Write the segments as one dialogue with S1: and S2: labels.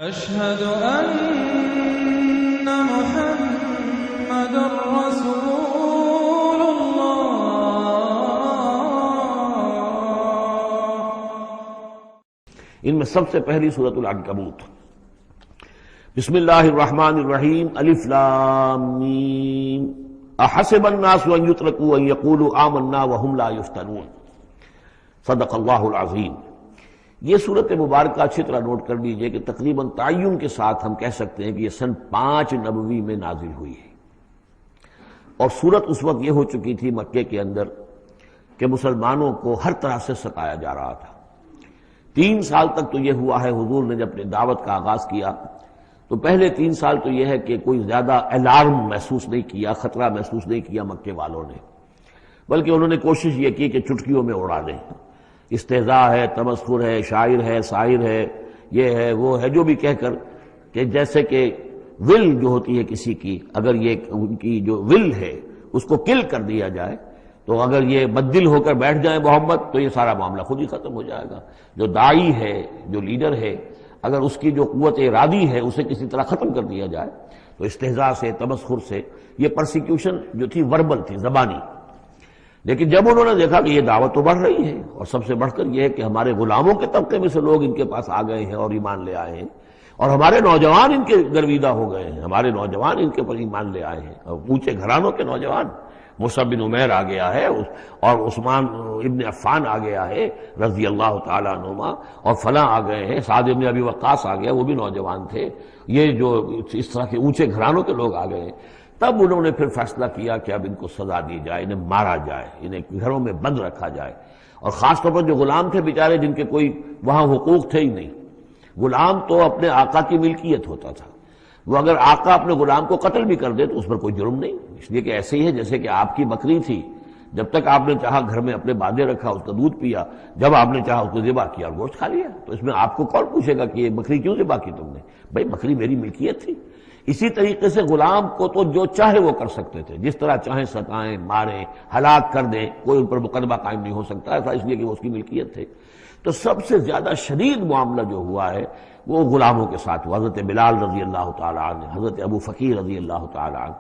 S1: أشهد أن محمد رسول الله.
S2: ان میں سب سے پہلی سورۃ العنکبوت. بسم اللہ الرحمن الرحیم. الف لام میم. احسب الناس ان يتركوا ان يقولوا آمنا وهم لا يفتنون. صدق اللہ العظیم. یہ صورت مبارکہ اچھی طرح نوٹ کر لیجئے کہ تقریباً تعین کے ساتھ ہم کہہ سکتے ہیں کہ یہ سن 5 نبوی میں نازل ہوئی ہے، اور صورت اس وقت یہ ہو چکی تھی مکے کے اندر کہ مسلمانوں کو ہر طرح سے ستایا جا رہا تھا. 3 سال تک تو یہ ہوا ہے، حضور نے جب اپنی دعوت کا آغاز کیا تو پہلے 3 سال تو یہ ہے کہ کوئی زیادہ الارم محسوس نہیں کیا، خطرہ محسوس نہیں کیا مکے والوں نے، بلکہ انہوں نے کوشش یہ کی کہ چٹکیوں میں اڑا دیں. استہزاء ہے، تمسخر ہے، شاعر ہے، ساحر ہے، یہ ہے وہ ہے، جو بھی کہہ کر کہ جیسے کہ ول جو ہوتی ہے کسی کی، اگر یہ ان کی جو ول ہے اس کو کل کر دیا جائے تو اگر یہ بددل ہو کر بیٹھ جائے محمد تو یہ سارا معاملہ خود ہی ختم ہو جائے گا. جو داعی ہے، جو لیڈر ہے، اگر اس کی جو قوت ارادی ہے اسے کسی طرح ختم کر دیا جائے تو استہزاء سے، تمسخر سے، یہ پرسیکیوشن جو تھی وربل تھی، زبانی. لیکن جب انہوں نے دیکھا کہ یہ دعوت تو بڑھ رہی ہے، اور سب سے بڑھ کر یہ ہے کہ ہمارے غلاموں کے طبقے میں سے لوگ ان کے پاس آ گئے ہیں اور ایمان لے آئے ہیں، اور ہمارے نوجوان ان کے گرویدہ ہو گئے ہیں، ہمارے نوجوان ان کے پر ایمان لے آئے ہیں، اور اونچے گھرانوں کے نوجوان، مصعب بن عمیر آ گیا ہے، اور عثمان ابن عفان آ گیا ہے رضی اللہ تعالیٰ عنہما، اور فلاں آ گئے ہیں، سعد بن ابی وقاص آ گیا، وہ بھی نوجوان تھے. یہ جو اس طرح کے اونچے گھرانوں کے لوگ آ گئے ہیں. تب انہوں نے پھر فیصلہ کیا کہ اب ان کو سزا دی جائے، انہیں مارا جائے، انہیں گھروں میں بند رکھا جائے. اور خاص طور پر جو غلام تھے بیچارے، جن کے کوئی وہاں حقوق تھے ہی نہیں. غلام تو اپنے آقا کی ملکیت ہوتا تھا، وہ اگر آقا اپنے غلام کو قتل بھی کر دے تو اس پر کوئی جرم نہیں، اس لیے کہ ایسے ہی ہے جیسے کہ آپ کی بکری تھی، جب تک آپ نے چاہا گھر میں اپنے باندھے رکھا، اس کا دودھ پیا، جب آپ نے چاہا اس کو ذبح کیا اور گوشت کھا لیا، تو اس میں آپ کو کون پوچھے گا کہ یہ بکری کیوں ذبح کی تم نے؟ بھائی بکری میری ملکیت تھی. اسی طریقے سے غلام کو تو جو چاہے وہ کر سکتے تھے، جس طرح چاہیں ستائیں، ماریں، ہلاک کر دیں، کوئی ان پر مقدمہ قائم نہیں ہو سکتا ایسا، اس لیے کہ وہ اس کی ملکیت تھے. تو سب سے زیادہ شدید معاملہ جو ہوا ہے وہ غلاموں کے ساتھ ہوا. حضرت بلال رضی اللہ تعالیٰ عنہ، حضرت ابو فقیر رضی اللہ تعالیٰ عنہ.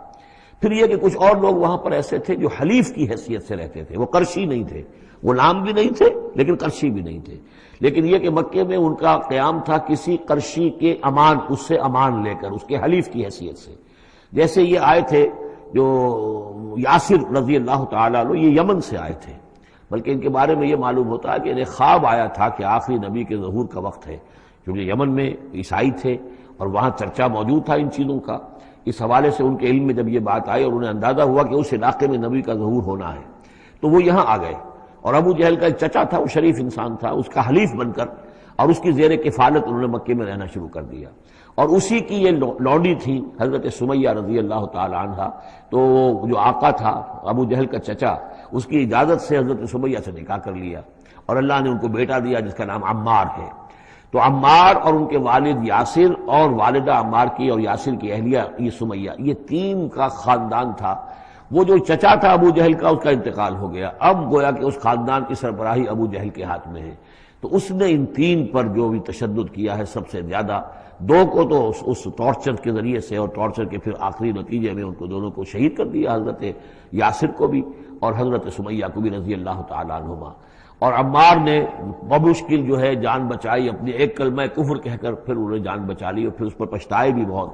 S2: پھر یہ کہ کچھ اور لوگ وہاں پر ایسے تھے جو حلیف کی حیثیت سے رہتے تھے، وہ قرشی نہیں تھے، غلام بھی نہیں تھے لیکن قرشی بھی نہیں تھے. لیکن یہ کہ مکے میں ان کا قیام تھا کسی قرشی کے امان، اس سے امان لے کر، اس کے حلیف کی حیثیت سے. جیسے یہ آئے تھے جو یاسر رضی اللہ تعالیٰ عنہ، یہ یمن سے آئے تھے، بلکہ ان کے بارے میں یہ معلوم ہوتا ہے کہ انہیں خواب آیا تھا کہ آخری نبی کے ظہور کا وقت ہے، کیونکہ یمن میں عیسائی تھے اور وہاں چرچا موجود تھا ان چیزوں کا. اس حوالے سے ان کے علم میں جب یہ بات آئی اور انہیں اندازہ ہوا کہ اس علاقے میں نبی کا ظہور ہونا ہے تو وہ یہاں آ گئے. اور ابو جہل کا ایک چچا تھا، وہ شریف انسان تھا، اس کا حلیف بن کر اور اس کی زیر کفالت انہوں نے مکے میں رہنا شروع کر دیا. اور اسی کی یہ لونڈی تھی حضرت سمیہ رضی اللہ تعالی عنہ. تو جو آقا تھا ابو جہل کا چچا، اس کی اجازت سے حضرت سمیہ سے نکاح کر لیا، اور اللہ نے ان کو بیٹا دیا جس کا نام عمار ہے. تو عمار اور ان کے والد یاسر اور والدہ عمار کی اور یاسر کی اہلیہ یہ سمیہ، یہ 3 کا خاندان تھا. وہ جو چچا تھا ابو جہل کا، اس کا انتقال ہو گیا، اب گویا کہ اس خاندان کی سربراہی ابو جہل کے ہاتھ میں ہے. تو اس نے ان 3 پر جو بھی تشدد کیا ہے سب سے زیادہ. 2 کو تو اس ٹارچر کے ذریعے سے، اور ٹارچر کے پھر آخری نتیجے میں ان کو دونوں کو شہید کر دیا، حضرت یاسر کو بھی اور حضرت سمیہ کو بھی رضی اللہ تعالیٰ عنہما. اور عمار نے بمشکل جو ہے جان بچائی، اپنی ایک کلمہ کفر کہہ کر پھر انہوں نے جان بچا لی، اور پھر اس پر پچھتائے بھی بہت.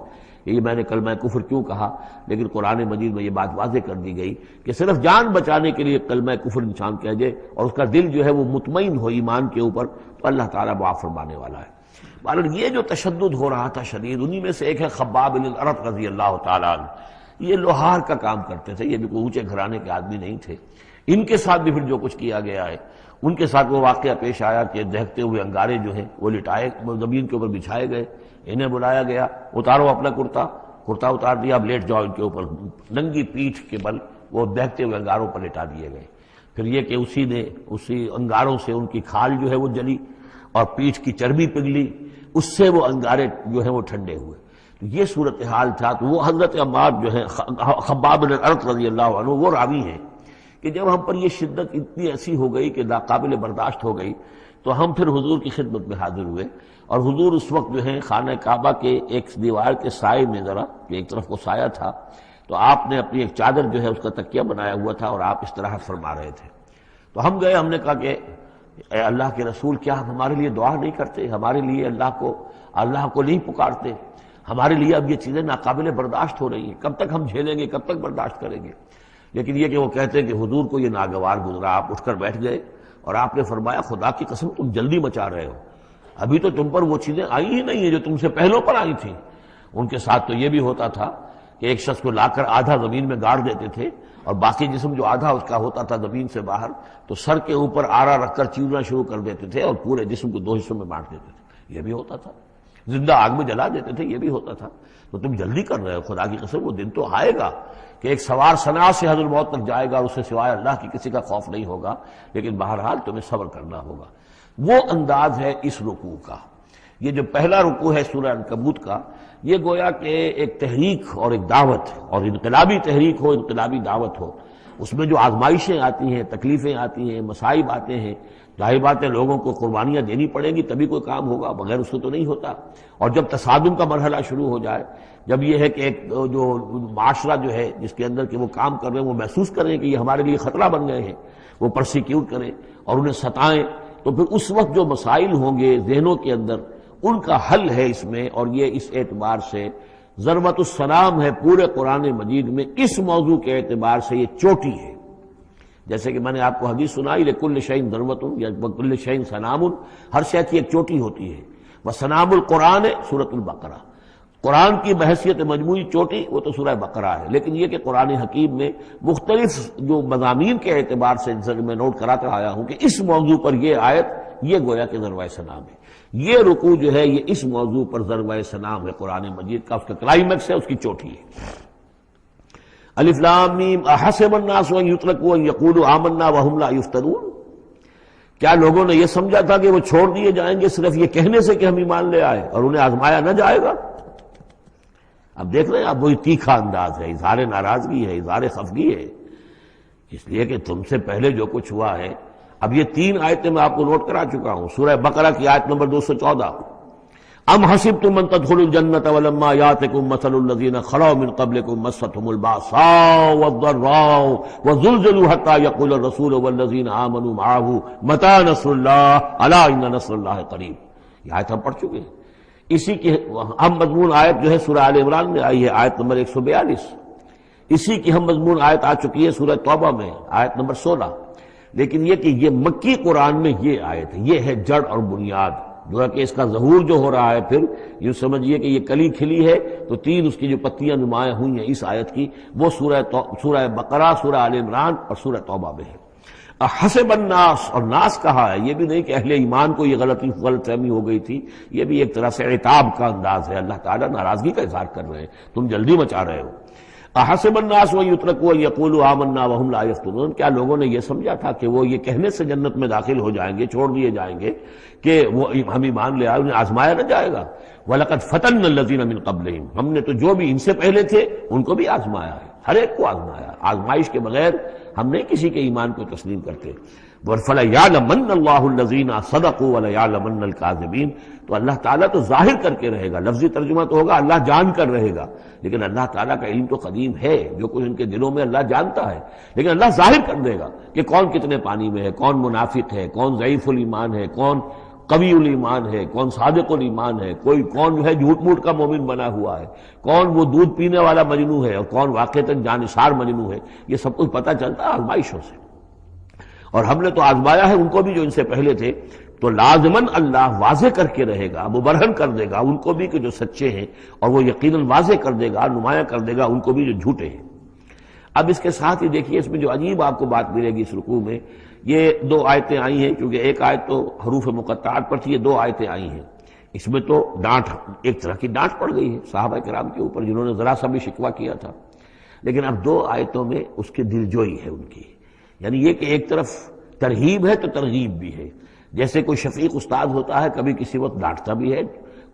S2: یہ میں نے کلمہ کفر کیوں کہا، لیکن قرآن مجید میں یہ بات واضح کر دی گئی کہ صرف جان بچانے کے لیے کلمہ کفر انسان کہہ دے اور اس کا دل جو ہے وہ مطمئن ہو ایمان کے اوپر، تو اللہ تعالیٰ معاف فرمانے والا ہے. بہرحال یہ جو تشدد ہو رہا تھا شدید، انہی میں سے ایک ہے خباب بن الارت رضی اللہ تعالیٰ عنہ. یہ لوہار کا کام کرتے تھے، یہ بھی کوئی اونچے گھرانے کے آدمی نہیں تھے. ان کے ساتھ بھی پھر جو کچھ کیا گیا ہے، ان کے ساتھ وہ واقعہ پیش آیا کہ دہتے ہوئے انگارے جو ہیں وہ لٹائے، زمین کے اوپر بچھائے گئے. انہیں بلایا گیا، اتارو اپنا کرتا اتار دیا، اب لیٹ جاؤ ان کے اوپر. ننگی پیٹھ کے بل وہ دہتے ہوئے انگاروں پر لٹا دیے گئے. پھر یہ کہ اسی انگاروں سے ان کی کھال جو ہے وہ جلی اور پیٹھ کی چربی پگھلی، اس سے وہ انگارے جو ہیں وہ ٹھنڈے ہوئے. تو یہ صورتحال تھا. تو وہ حضرت عمار جو ہے خباب بن الارت رضی اللہ عنہ، وہ راوی ہیں کہ جب ہم پر یہ شدت اتنی ایسی ہو گئی کہ ناقابل برداشت ہو گئی تو ہم پھر حضور کی خدمت میں حاضر ہوئے، اور حضور اس وقت جو ہے خانہ کعبہ کے ایک دیوار کے سائے میں ذرا کہ ایک طرف کو سایہ تھا، تو آپ نے اپنی ایک چادر جو ہے اس کا تکیہ بنایا ہوا تھا اور آپ استراحت فرما رہے تھے۔ تو ہم گئے، ہم نے کہا کہ اے اللہ کے رسول، کیا آپ ہمارے لیے دعا نہیں کرتے، ہمارے لیے اللہ کو نہیں پکارتے؟ ہمارے لیے اب یہ چیزیں ناقابل برداشت ہو رہی ہیں، کب تک ہم جھیلیں گے، کب تک برداشت کریں گے؟ لیکن یہ کہ وہ کہتے ہیں کہ حضور کو یہ ناگوار گزرا، آپ اٹھ کر بیٹھ گئے اور آپ نے فرمایا خدا کی قسم تم جلدی مچا رہے ہو، ابھی تو تم پر وہ چیزیں آئی ہی نہیں ہیں جو تم سے پہلوں پر آئی تھیں۔ ان کے ساتھ تو یہ بھی ہوتا تھا کہ ایک شخص کو لا کر آدھا زمین میں گاڑ دیتے تھے اور باقی جسم جو آدھا اس کا ہوتا تھا زمین سے باہر، تو سر کے اوپر آرا رکھ کر چیرنا شروع کر دیتے تھے اور پورے جسم کو دو حصوں میں بانٹ دیتے تھے، یہ بھی ہوتا تھا۔ زندہ آگ میں جلا دیتے تھے، یہ بھی ہوتا تھا۔ تو تم جلدی کر رہے ہو، خدا کی قسم وہ دن تو آئے گا کہ ایک سوار صنعا سے حضرت موت تک جائے گا، اس سے سوائے اللہ کی کسی کا خوف نہیں ہوگا، لیکن بہرحال تمہیں صبر کرنا ہوگا۔ وہ انداز ہے اس رکوع کا۔ یہ جو پہلا رکوع ہے سورہ عنکبوت کا، یہ گویا کہ ایک تحریک اور ایک دعوت، اور انقلابی تحریک ہو، انقلابی دعوت ہو، اس میں جو آزمائشیں آتی ہیں، تکلیفیں آتی ہیں، مصائب آتے ہیں، ظاہر بات ہے لوگوں کو قربانیاں دینی پڑیں گی تبھی کوئی کام ہوگا، بغیر اس سے تو نہیں ہوتا۔ اور جب تصادم کا مرحلہ شروع ہو جائے، جب یہ ہے کہ ایک جو معاشرہ جو ہے جس کے اندر کہ وہ کام کر رہے ہیں وہ محسوس کریں کہ یہ ہمارے لیے خطرہ بن گئے ہیں، وہ پرسیکیوٹ کریں اور انہیں ستائیں، تو پھر اس وقت جو مسائل ہوں گے ذہنوں کے اندر، ان کا حل ہے اس میں۔ اور یہ اس اعتبار سے ضربۃ السلام ہے پورے قرآن مجید میں، اس موضوع کے اعتبار سے یہ چوٹی ہے۔ جیسے کہ میں نے آپ کو حدیث سنائی، لکل شیء ضربۃ یا کل شیء سنام، ہر شے کی ایک چوٹی ہوتی ہے۔ وسنام القرآن سورۃ البقرہ، قرآن کی بحیثیت مجموعی چوٹی وہ تو سورہ بقرہ ہے، لیکن یہ کہ قرآن حکیم میں مختلف جو مضامین کے اعتبار سے میں نوٹ کراتا آیا ہوں کہ اس موضوع پر یہ آیت یہ گویا کہ ضربہ سنام ہے، یہ رکوع جو ہے یہ اس موضوع پر ضربہ سنام ہے قرآن مجید کا، اس کا کلائمیکس ہے، اس کی چوٹی ہے۔ الف لام میم احسب الناس ان یترکوا ان یقولوا آمنا وهم لا یفتنون، کیا لوگوں نے یہ سمجھا تھا کہ وہ چھوڑ دیے جائیں گے صرف یہ کہنے سے کہ ہم ایمان لے آئے اور انہیں آزمایا نہ جائے گا؟ اب دیکھ رہے ہیں، اب وہی تیکھا انداز ہے، اظہار ناراضگی ہے، اظہار خفگی ہے، اس لیے کہ تم سے پہلے جو کچھ ہوا ہے۔ اب یہ 3 آیتیں میں آپ کو نوٹ کرا چکا ہوں، سورہ بقرہ کی آیت نمبر 214، ام حسبتم ان تدخلوا الجنة ولما يأتكم مثل الذين خلوا من قبلكم مستهم البأساء والضراء وزلزلوا حتى يقول الرسول والذين آمنوا معه متى نصر الله ألا إن نصر الله قريب۔ یہ آیت ہم پڑھ چکے ہیں۔ اسی کی ہم مضمون آیت جو ہے سورہ آل عمران میں آئی ہے، آیت نمبر 142۔ اسی کی ہم مضمون آیت آ چکی ہے سورہ توبہ میں، آیت نمبر 16۔ لیکن یہ کہ یہ مکی قرآن میں یہ آیت ہے، یہ ہے جڑ اور بنیاد، جو ہے کہ اس کا ظہور جو ہو رہا ہے، پھر یوں سمجھیے کہ یہ کلی کھلی ہے تو 3 اس کی جو پتیاں نمایاں ہوئی ہیں اس آیت کی، وہ سورہ بقرہ، سورہ آل عمران اور سورہ توبہ میں ہے۔ حسب الناس، اور ناس کہا ہے، یہ بھی نہیں کہ اہل ایمان کو یہ غلط فہمی ہو گئی تھی، یہ بھی ایک طرح سے عتاب کا انداز ہے، اللہ تعالیٰ ناراضگی کا اظہار کر رہے ہیں، تم جلدی مچا رہے ہو۔ احسب الناس ان یترکوا ان یقولوا آمنا وهم لا یفتنون، کیا لوگوں نے یہ سمجھا تھا کہ وہ یہ کہنے سے جنت میں داخل ہو جائیں گے، چھوڑ دیے جائیں گے کہ وہ ہم ایمان لے آئے، انہیں آزمایا نہ جائے گا؟ وَلَقَدْ فَتَنَّا الَّذِينَ مِن قَبْلِهِمْ، ہم نے تو جو بھی ان سے پہلے تھے ان کو بھی آزمایا ہے، ہر ایک کو آزمایا، آزمائش کے بغیر ہم نہیں کسی کے ایمان کو تسلیم کرتے۔ فَلَيَعْلَمَنَّ اللَّهُ الَّذِينَ صَدَقُوا وَلَيَعْلَمَنَّ الْكَاذِبِينَ، تو اللہ تعالیٰ تو ظاہر کر کے رہے گا، لفظی ترجمہ تو ہوگا اللہ جان کر رہے گا، لیکن اللہ تعالیٰ کا علم تو قدیم ہے، جو کچھ ان کے دلوں میں اللہ جانتا ہے، لیکن اللہ ظاہر کر دے گا کہ کون کتنے پانی میں ہے، کون منافق ہے، کون ضعیف الایمان ہے، کون قوی الایمان ہے، کون صادق الایمان ہے، کوئی کون جو ہے جھوٹ موٹ کا مومن بنا ہوا ہے، کون وہ دودھ پینے والا مجنو ہے اور کون واقعتاً جانثار مجنو ہے، یہ سب کچھ پتہ چلتا ہے آزمائشوں سے۔ اور ہم نے تو آزمایا ہے ان کو بھی جو ان سے پہلے تھے، تو لازماً اللہ واضح کر کے رہے گا، مبرہن کر دے گا ان کو بھی کہ جو سچے ہیں، اور وہ یقیناً واضح کر دے گا، نمایاں کر دے گا ان کو بھی جو جھوٹے ہیں۔ اب اس کے ساتھ ہی دیکھیے اس میں جو عجیب آپ کو بات ملے گی اس رکوع میں، یہ 2 آیتیں آئی ہیں، کیونکہ ایک آیت تو حروف مقطعات پر تھی، یہ 2 آیتیں آئی ہیں، اس میں تو ڈانٹ، ایک طرح کی ڈانٹ پڑ گئی ہے صحابہ کرام کے اوپر جنہوں نے ذرا سا بھی شکوہ کیا تھا، لیکن اب 2 آیتوں میں اس کی دلجوئی ہے ان کی، یعنی یہ کہ ایک طرف ترغیب ہے تو ترغیب بھی ہے، جیسے کوئی شفیق استاد ہوتا ہے کبھی کسی وقت ڈانٹتا بھی ہے،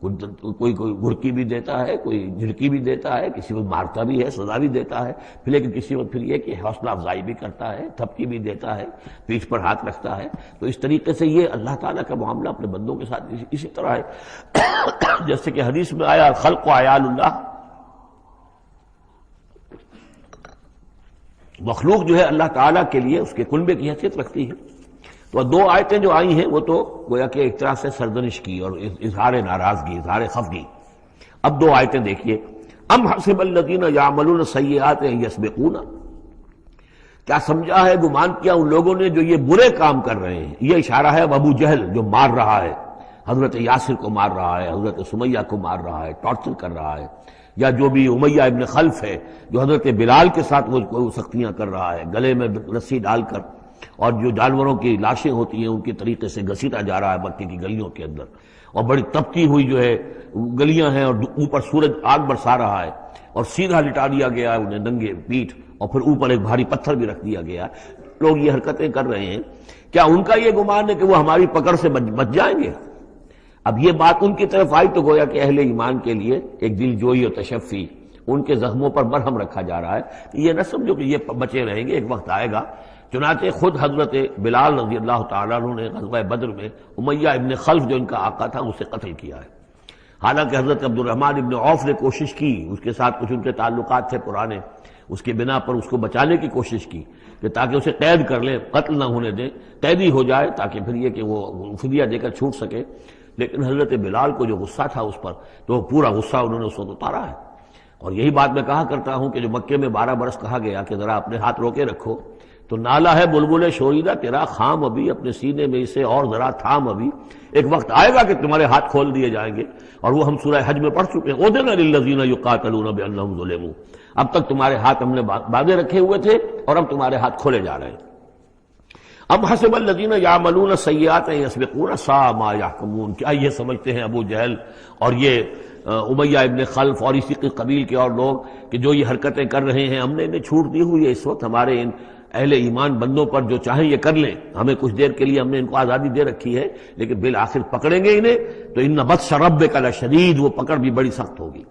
S2: کوئی گھڑکی بھی دیتا ہے، کوئی جھڑکی بھی دیتا ہے، کسی وقت مارتا بھی ہے، سزا بھی دیتا ہے، پھر لیکن کسی وقت پھر یہ کہ حوصلہ افزائی بھی کرتا ہے، تھپکی بھی دیتا ہے، پیٹھ پر ہاتھ رکھتا ہے۔ تو اس طریقے سے یہ اللہ تعالیٰ کا معاملہ اپنے بندوں کے ساتھ اسی طرح ہے جیسے کہ حدیث میں آیا خلق و عیال اللہ، مخلوق جو ہے اللہ تعالیٰ کے لیے اس کے کنبے کی حیثیت رکھتی ہے۔ تو دو آیتیں جو آئی ہیں وہ تو گویا کہ ایک طرح سے سرزنش کی اور اظہار ناراضگی، اظہار خفگی۔ اب دو آیتیں دیکھیے، ام حسب الذین یعملون السیئات ان یسبقونا، کیا سمجھا ہے، گمان کیا ان لوگوں نے جو یہ برے کام کر رہے ہیں۔ یہ اشارہ ہے ابو جہل جو مار رہا ہے، حضرت یاسر کو مار رہا ہے، حضرت سمیہ کو مار رہا ہے، ٹارچر کر رہا ہے، یا جو بھی امیہ ابن خلف ہے جو حضرت بلال کے ساتھ وہ سختیاں کر رہا ہے، گلے میں رسی ڈال کر، اور جو جانوروں کی لاشیں ہوتی ہیں ان کے طریقے سے گھسیٹا جا رہا ہے مکے کی گلیوں کے اندر، اور بڑی تپتی ہوئی جو ہے گلیاں ہیں اور اوپر سورج آگ برسا رہا ہے، اور سیدھا لٹا دیا گیا ہے انہیں ننگے پیٹھ، اور پھر اوپر ایک بھاری پتھر بھی رکھ دیا گیا ہے۔ لوگ یہ حرکتیں کر رہے ہیں، کیا ان کا یہ گمان ہے کہ وہ ہماری پکڑ سے بچ جائیں گے؟ اب یہ بات ان کی طرف آئی تو گویا کہ اہل ایمان کے لیے ایک دل جوئی اور تشفی، ان کے زخموں پر مرہم رکھا جا رہا ہے کہ یہ نہ سمجھو کہ یہ بچے رہیں گے، ایک وقت آئے گا۔ چنانچہ خود حضرت بلال رضی اللہ تعالیٰ عنہ نے غزوہ بدر میں امیہ ابن خلف جو ان کا آقا تھا اسے قتل کیا ہے۔ حالانکہ حضرت عبد الرحمن ابن عوف نے کوشش کی، اس کے ساتھ کچھ ان کے تعلقات تھے پرانے، اس کے بنا پر اس کو بچانے کی کوشش کی کہ تاکہ اسے قید کر لیں، قتل نہ ہونے دیں، قیدی ہو جائے تاکہ پھر یہ کہ وہ فدیہ دے کر چھوٹ سکے۔ لیکن حضرت بلال کو جو غصہ تھا اس پر، تو پورا غصہ انہوں نے اس وقت اتارا ہے۔ اور یہی بات میں کہا کرتا ہوں کہ جو مکے میں 12 برس کہا گیا کہ ذرا اپنے ہاتھ روکے رکھو، تو نالا ہے بلبل شوریدہ تیرا خام ابھی، اپنے سینے میں اسے اور ذرا تھام ابھی، ایک وقت آئے گا کہ تمہارے ہاتھ کھول دیے جائیں گے۔ اور وہ ہم سورہ حج میں پڑھ چکے ہیں، اذن للذین یقاتلون بانہم ظلموا، اب تک تمہارے ہاتھ ہم نے باندھے رکھے ہوئے تھے اور اب تمہارے ہاتھ کھولے جا رہے ہیں۔ اب حسب الذین یعملون السیئات ان یسبقونا ساء ما یحکمون، کیا یہ سمجھتے ہیں ابو جہل اور یہ امیہ ابن خلف اور اسی کے قبیل کے اور لوگ کہ جو یہ حرکتیں کر رہے ہیں ہم نے انہیں چھوٹ دی ہوئی ہے، اس وقت ہمارے ان اہل ایمان بندوں پر جو چاہیں یہ کر لیں، ہمیں کچھ دیر کے لیے ہم نے ان کو آزادی دے رکھی ہے، لیکن بالآخر پکڑیں گے انہیں تو ان بطش ربک لشدید، وہ پکڑ بھی بڑی سخت ہوگی۔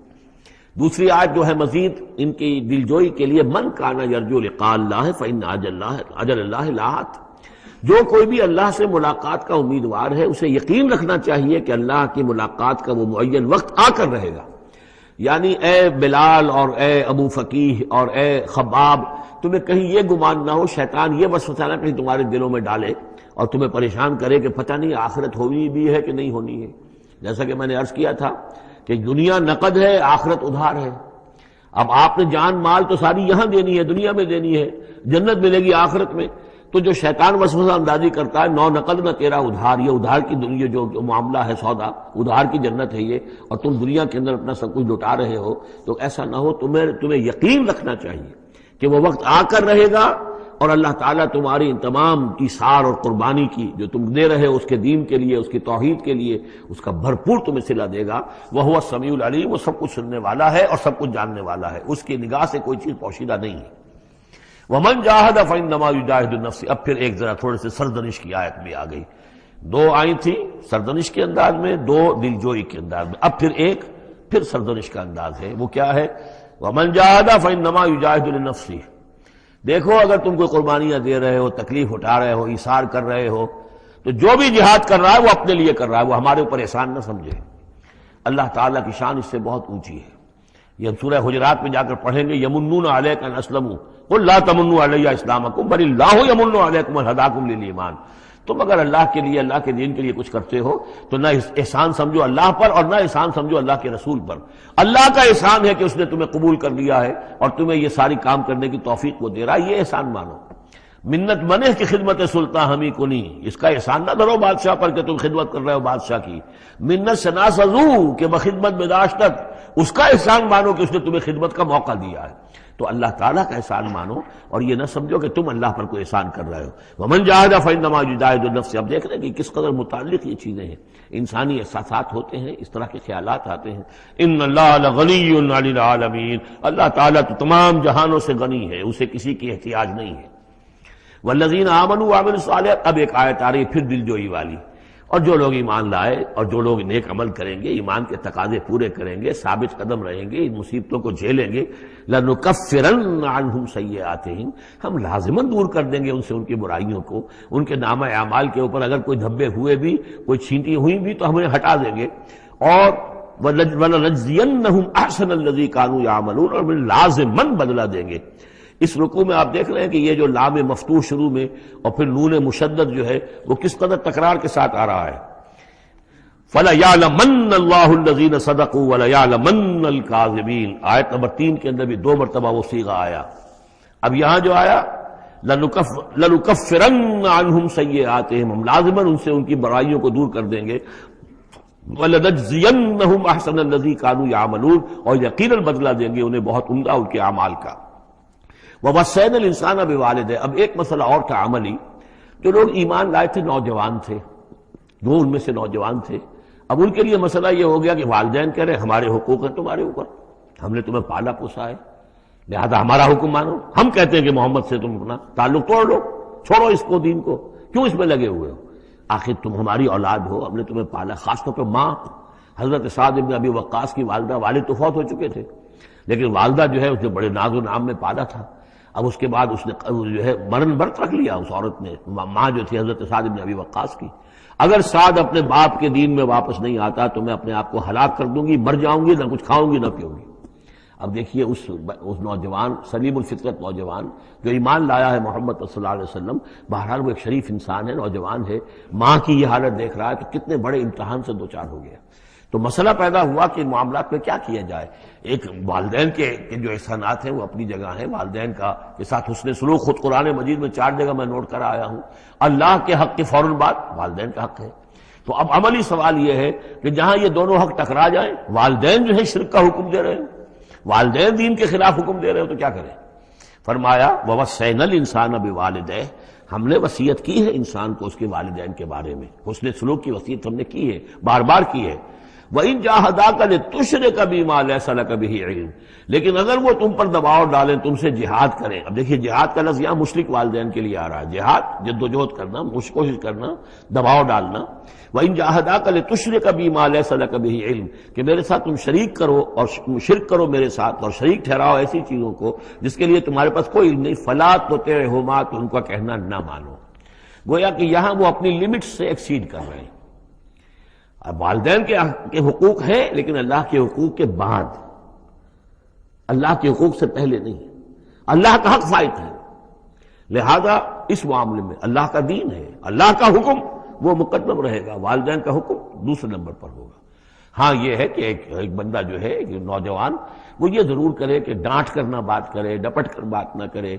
S2: دوسری آیت جو ہے مزید ان کی دلجوئی کے لیے، من کان یرجو لقاء اللہ فإن اجل اللہ لآت، جو کوئی بھی اللہ سے ملاقات کا امیدوار ہے اسے یقین رکھنا چاہیے کہ اللہ کی ملاقات کا وہ معین وقت آ کر رہے گا۔ یعنی اے بلال اور اے ابو فقیہ اور اے خباب، تمہیں کہیں یہ گمان نہ ہو، شیطان یہ وسوسہ نہ کہیں تمہارے دلوں میں ڈالے اور تمہیں پریشان کرے کہ پتہ نہیں آخرت ہونی بھی ہے کہ نہیں ہونی ہے۔ جیسا کہ میں نے عرض کیا تھا کہ دنیا نقد ہے، آخرت ادھار ہے۔ اب آپ نے جان مال تو ساری یہاں دینی ہے، دنیا میں دینی ہے، جنت ملے گی آخرت میں۔ تو جو شیطان وسوسہ اندازی کرتا ہے، نو نقد نہ تیرا ادھار، یہ ادھار کی دنیا جو معاملہ ہے، سودا ادھار کی جنت ہے یہ، اور تم دنیا کے اندر اپنا سب کچھ لٹا رہے ہو، تو ایسا نہ ہو، تمہیں یقین رکھنا چاہیے کہ وہ وقت آ کر رہے گا اور اللہ تعالیٰ تمہاری ان تمام ایثار اور قربانی کی جو تم دے رہے ہو اس کے دین کے لیے، اس کی توحید کے لیے، اس کا بھرپور تمہیں صلہ دے گا۔ وَهُوَ السَّمِيعُ الْعَلِيمُ، وہ سب کچھ سننے والا ہے اور سب کچھ جاننے والا ہے، اس کی نگاہ سے کوئی چیز پوشیدہ نہیں ہے۔ وَمَنْ جَاهَدَ فَإِنَّمَا يُجَاهِدُ نَفْسَهُ، اب پھر ایک ذرا تھوڑے سے سرزنش کی آیت بھی آ گئی، دو آئی تھی سرزنش کے انداز میں، دو دلجوئی کے انداز میں، اب پھر سرزنش کا انداز ہے، وہ کیا ہے؟ وَمَنْ جَاهَدَ فَإِنَّمَا يُجَاهِدُ لِنَفْسِهِ، دیکھو اگر تم کوئی قربانیاں دے رہے ہو، تکلیف اٹھا رہے ہو، ایثار کر رہے ہو، تو جو بھی جہاد کر رہا ہے وہ اپنے لیے کر رہا ہے، وہ ہمارے اوپر احسان نہ سمجھے۔ اللہ تعالیٰ کی شان اس سے بہت اونچی ہے، یہ ہم سورہ حجرات میں جا کر پڑھیں گے، یمنون علیک ان اسلموا قل لا تمنوا علی اسلامکم بل اللہ یمن علیکم ان ہداکم للایمان، تم اگر اللہ کے لیے، اللہ کے دین کے لیے کچھ کرتے ہو تو نہ احسان سمجھو اللہ پر اور نہ احسان سمجھو اللہ کے رسول پر۔ اللہ کا احسان ہے کہ اس نے تمہیں قبول کر لیا ہے اور تمہیں یہ ساری کام کرنے کی توفیق وہ دے رہا ہے، یہ احسان مانو۔ منت منع کی خدمت سلطان ہمیں کو نہیں، اس کا احسان نہ دھرو بادشاہ پر کہ تم خدمت کر رہے ہو بادشاہ کی۔ منت شناسزو کہ بخدمت بداشتت، اس کا احسان مانو کہ اس نے تمہیں خدمت کا موقع دیا ہے۔ تو اللہ تعالیٰ کا احسان مانو اور یہ نہ سمجھو کہ تم اللہ پر کوئی احسان کر رہے ہو۔ ومن جاہد فإنما یجاہد نفسہ، اب دیکھ رہے ہیں کہ کس قدر متعلق یہ چیزیں ہیں، انسانی احساسات ہوتے ہیں، اس طرح کے خیالات آتے ہیں۔ ان اللہ لغنی عن العالمین، اللہ تعالیٰ تو تمام جہانوں سے غنی ہے، اسے کسی کی احتیاج نہیں ہے۔ والذین آمنوا وعملوا الصالحات، اب ایک آیت آ رہی ہے پھر دلجوئی والی، اور جو لوگ ایمان لائے اور جو لوگ نیک عمل کریں گے، ایمان کے تقاضے پورے کریں گے، ثابت قدم رہیں گے، ان مصیبتوں کو جھیلیں گے، لَنُكَفِّرَنَّ عَنْهُمْ سَيِّئَاتِهِمْ، ہم لازماً دور کر دیں گے ان سے ان کی برائیوں کو، ان کے نامہ اعمال کے اوپر اگر کوئی دھبے ہوئے بھی، کوئی چھینٹی ہوئی بھی تو ہم انہیں ہٹا دیں گے، اور وَلَنَجْزِيَنَّهُمْ أَحْسَنَ الَّذِي كَانُوا يَعْمَلُونَ، اور ہم لازماً بدلہ دیں گے۔ اس رکوع میں آپ دیکھ رہے ہیں کہ یہ جو لام مفتوح شروع میں اور پھر نون مشدد جو ہے وہ کس قدر تکرار کے ساتھ آ رہا ہے۔ فَلَيَعْلَمَنَّ اللَّهُ الَّذِينَ صَدَقُوا وَلَيَعْلَمَنَّ الْكَاذِبِينَ، آیت نمبر 3 کے اندر بھی 2 مرتبہ وہ صیغہ آیا۔ اب یہاں جو آیا لَنُكَفِّرَنَّ عَنْهُمْ سَيِّئَاتِهِمْ، ہم لازماً ان سے ان کی برائیوں کو دور کر دیں گے، وَلَنَجْزِيَنَّهُمْ أَحْسَنَ الَّذِي كَانُوا يَعْمَلُونَ، اور یقیناً بدلہ دیں گے انہیں بہت عمدہ ان کے اعمال کا۔ وَوَصَّيْنَا الْإِنسَانَ بِوَالِدَيْهِ، اب ایک مسئلہ اور تھا عملی، جو لوگ ایمان لائے تھے نوجوان تھے، جو ان میں سے نوجوان تھے، اب ان کے لیے مسئلہ یہ ہو گیا کہ والدین کہہ رہے ہمارے حقوق ہیں تمہارے اوپر، ہم نے تمہیں پالا پوسا ہے، لہذا ہمارا حکم مانو۔ ہم کہتے ہیں کہ محمد سے تم اپنا تعلق توڑ لو، چھوڑو اس کو، دین کو، کیوں اس میں لگے ہوئے ہو؟ آخر تم ہماری اولاد ہو، ہم نے تمہیں پالا، خاص طور پہ ماں حضرت سعد بن ابی وقاص کی والدہ، والد تو فوت ہو چکے تھے لیکن والدہ جو ہے اس نے بڑے ناز و نام میں پالا تھا۔ اب اس کے بعد اس نے جو ہے مرن برت رکھ لیا اس عورت نے، ماں جو تھی حضرت سعد بن ابی وقاص کی، اگر سعد اپنے باپ کے دین میں واپس نہیں آتا تو میں اپنے آپ کو ہلاک کر دوں گی، مر جاؤں گی، نہ کچھ کھاؤں گی نہ پیوں گی۔ اب دیکھیے اس نوجوان سلیم الفطرت نوجوان جو ایمان لایا ہے محمد صلی اللہ علیہ وسلم، بہرحال وہ ایک شریف انسان ہے، نوجوان ہے، ماں کی یہ حالت دیکھ رہا ہے تو کتنے بڑے امتحان سے دوچار ہو گیا۔ تو مسئلہ پیدا ہوا کہ معاملات میں کیا کیا جائے۔ ایک والدین کے جو احسانات ہیں وہ اپنی جگہ ہیں، والدین کے ساتھ حسن سلوک خود قرآن مجید میں 4 جگہ میں نوٹ کر آیا ہوں، اللہ کے حق کے فوراً بعد والدین کا حق ہے۔ تو اب عملی سوال یہ ہے کہ جہاں یہ دونوں حق ٹکرا جائیں، والدین جو ہے شرک کا حکم دے رہے ہیں، والدین دین کے خلاف حکم دے رہے ہیں، تو کیا کریں؟ فرمایا وَوَصَّيْنَا الْإِنسَانَ بِوَالِدَيْهِ، ہم نے وصیت کی ہے انسان کو اس کے والدین کے بارے میں، حسن سلوک کی وصیت ہم نے کی ہے، بار بار کی ہے۔ وَإِن جَاهَدَاكَ لِتُشْرِكَ بِي مَا لَيْسَ لَكَ بِهِ عِلْمٌ، لیکن اگر وہ تم پر دباؤ ڈالیں، تم سے جہاد کریں۔ اب دیکھیے جہاد کا لفظ یہاں مشرک والدین کے لیے آ رہا ہے، جہاد جد و جہد کرنا، کوشش کرنا، دباؤ ڈالنا۔ وَإِن جَاهَدَاكَ لِتُشْرِكَ بِي مَا لَيْسَ لَكَ بِهِ عِلْمٌ، کہ میرے ساتھ تم شریک کرو اور شرک کرو میرے ساتھ، اور شریک ٹھہراؤ ایسی چیزوں کو جس کے لیے تمہارے پاس کوئی علم نہیں، فَلَا تُطِعْهُمَا، تو ان کا کہنا نہ مانو۔ گویا کہ یہاں وہ اپنی لمٹ سے ایکسیڈ کر رہے ہیں۔ اب والدین کے حقوق ہیں لیکن اللہ کے حقوق کے بعد، اللہ کے حقوق سے پہلے نہیں، اللہ کا حق فائت ہے، لہذا اس معاملے میں اللہ کا دین ہے، اللہ کا حکم وہ مقدم رہے گا، والدین کا حکم دوسرے نمبر پر ہوگا۔ ہاں یہ ہے کہ ایک بندہ جو ہے ایک نوجوان وہ یہ ضرور کرے کہ ڈانٹ کر نہ بات کرے، ڈپٹ کر بات نہ کرے،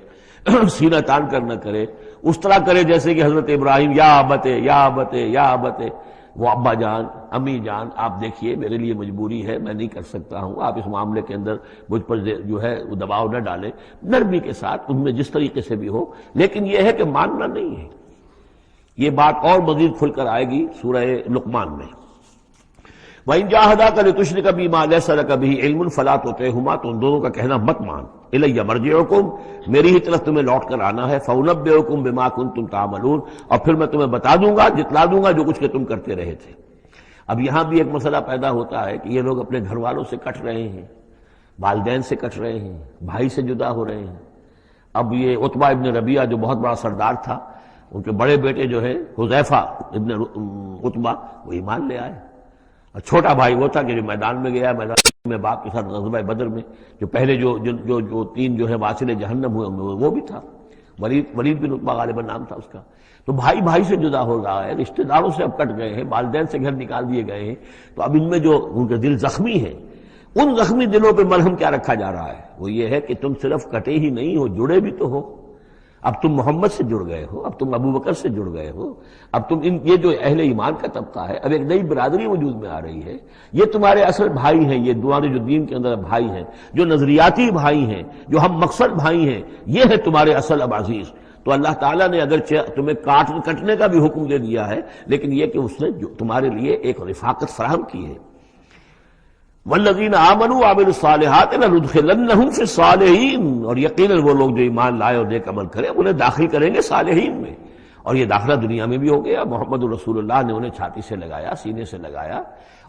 S2: سینہ تان کر نہ کرے، اس طرح کرے جیسے کہ حضرت ابراہیم یا ابتے یا ابتے یا ابتے، وہ ابا جان امی جان آپ دیکھیے میرے لیے مجبوری ہے، میں نہیں کر سکتا ہوں، آپ اس معاملے کے اندر مجھ پر جو ہے وہ دباؤ نہ ڈالیں، نرمی کے ساتھ ان میں جس طریقے سے بھی ہو، لیکن یہ ہے کہ ماننا نہیں ہے۔ یہ بات اور مزید کھل کر آئے گی سورہ لقمان میں۔ وَإِن جَاهَدَاكَ لِتُشْرِكَ بِي مَا لَيْسَ لَكَ بِهِ عِلْمٌ فَلَا تُطِعْهُمَا، تو ان دونوں کا کہنا مت مان۔ إِلَيَّ مَرْجِعُكُمْ، میری ہی طرف تمہیں لوٹ کر آنا ہے، فَأُنَبِّئُكُم بِمَا كُنتُمْ تَعْمَلُونَ، اور پھر میں تمہیں بتا دوں گا، جتلا دوں گا جو کچھ کہ تم کرتے رہے تھے۔ اب یہاں بھی ایک مسئلہ پیدا ہوتا ہے کہ یہ لوگ اپنے گھر والوں سے کٹ رہے ہیں، والدین سے کٹ رہے ہیں، بھائی سے جدا ہو رہے ہیں۔ اب یہ عتبہ ابن ربیعہ جو بہت بڑا سردار تھا، ان کے بڑے بیٹے جو ہے حذیفہ ابن عتبہ، وہ ایمان لے آئے، اور چھوٹا بھائی وہ تھا کہ جو میدان میں گیا، میدان میں باپ کے ساتھ غزوہ بدر میں جو پہلے جو 3 جو ہے واصل جہنم ہوئے وہ بھی تھا، ولید بن عتبہ غالباً نام تھا اس کا۔ تو بھائی بھائی سے جدا ہو رہا ہے، رشتہ داروں سے اب کٹ گئے ہیں، والدین سے گھر نکال دیے گئے ہیں، تو اب ان میں جو ان کے دل زخمی ہیں، ان زخمی دلوں پہ مرہم کیا رکھا جا رہا ہے؟ وہ یہ ہے کہ تم صرف کٹے ہی نہیں ہو، جڑے بھی تو ہو۔ اب تم محمد سے جڑ گئے ہو، اب تم ابو بکر سے جڑ گئے ہو، اب تم یہ جو اہل ایمان کا طبقہ ہے، اب ایک نئی برادری وجود میں آ رہی ہے، یہ تمہارے اصل بھائی ہیں، یہ تمہارے جو دین کے اندر بھائی ہیں، جو نظریاتی بھائی ہیں، جو ہم مقصد بھائی ہیں، یہ ہے تمہارے اصل اب عزیز۔ تو اللہ تعالیٰ نے اگرچہ تمہیں کٹنے کا بھی حکم دے دیا ہے، لیکن یہ کہ اس نے تمہارے لیے ایک رفاقت فراہم کی ہے۔ والذین آمنوا وعملوا الصالحات لندخلنہم فی الصالحین، اور یقیناً وہ لوگ جو ایمان لائے اور نیک عمل کرے انہیں داخل کریں گے صالحین میں۔ اور یہ داخلہ دنیا میں بھی ہو گیا. محمد رسول اللہ نے انہیں چھاتی سے لگایا، سینے سے لگایا،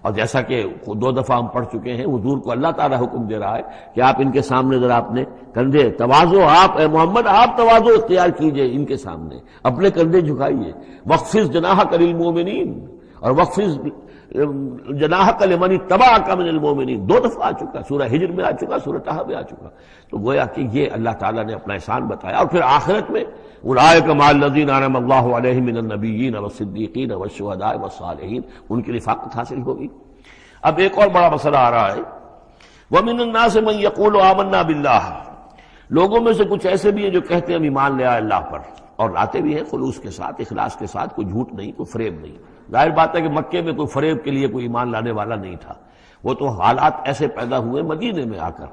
S2: اور جیسا کہ 2 دفعہ ہم پڑھ چکے ہیں، حضور کو اللہ تعالیٰ حکم دے رہا ہے کہ آپ ان کے سامنے ذرا اپنے کندھے تواضع، آپ اے محمد آپ تواضع اختیار کیجئے، ان کے سامنے اپنے کندھے جھکائیے. وَاخْفِضْ جَنَاحَكَ لِلْمُؤْمِنِينَ، اور وَاخْفِضْ جناحک لمن اتبعک من المؤمنین 2 دفعہ آ چکا، سورہ ہجر میں آ چکا، سورہ طہ میں آ چکا. تو گویا کہ یہ اللہ تعالیٰ نے اپنا احسان بتایا. اور پھر آخرت میں اولئک مع الذین انعم اللہ علیہم من النبیین والصدیقین والشہداء والصالحین، ان کی رفاقت حاصل ہوگی. اب ایک اور بڑا مسئلہ آ رہا ہے، ومن الناس من یقول آمنا باللہ، لوگوں میں سے کچھ ایسے بھی ہیں جو کہتے ہیں ہم ایمان لے آئے اللہ پر، اور لاتے بھی ہیں خلوص کے ساتھ، اخلاص کے ساتھ، کوئی جھوٹ نہیں، کوئی فریب نہیں. ظاہر بات ہے کہ مکے میں کوئی فریب کے لیے کوئی ایمان لانے والا نہیں تھا. وہ تو حالات ایسے پیدا ہوئے مدینے میں آ کر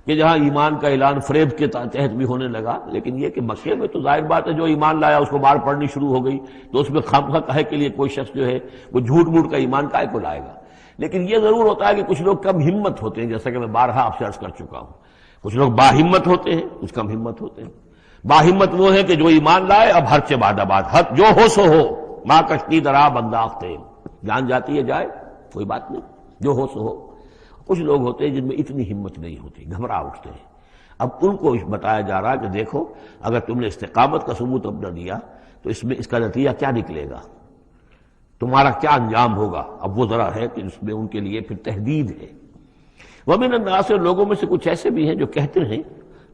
S2: کہ جہاں ایمان کا اعلان فریب کے تحت بھی ہونے لگا. لیکن یہ کہ مکے میں تو ظاہر بات ہے جو ایمان لایا اس کو مار پڑنی شروع ہو گئی، تو اس میں خامخواہ کہے کے لیے کوئی شخص جو ہے وہ جھوٹ موٹ کا ایمان کائے کو لائے گا. لیکن یہ ضرور ہوتا ہے کہ کچھ لوگ کم ہمت ہوتے ہیں، جیسا کہ میں بارہا آپ سے عرض کر چکا ہوں. کچھ لوگ باہمت ہوتے ہیں، کچھ کم ہمت ہوتے ہیں. باہمت وہ ہے کہ جو ایمان لائے اب ہر چے بعد آباد، حد جو ہو سو ہو، ماں کشتی درا بنداختے، جان جاتی ہے جائے کوئی بات نہیں، جو ہو سو ہو. کچھ لوگ ہوتے ہیں جن میں اتنی ہمت نہیں ہوتی، گھبرا اٹھتے ہیں. اب ان کو بتایا جا رہا ہے کہ دیکھو اگر تم نے استقامت کا ثبوت اپنا دیا تو اس کا نتیجہ کیا نکلے گا، تمہارا کیا انجام ہوگا. اب وہ ذرا ہے کہ اس میں ان کے لیے پھر تحدید ہے. ومن الناس، لوگوں میں سے کچھ ایسے بھی ہیں جو کہتے ہیں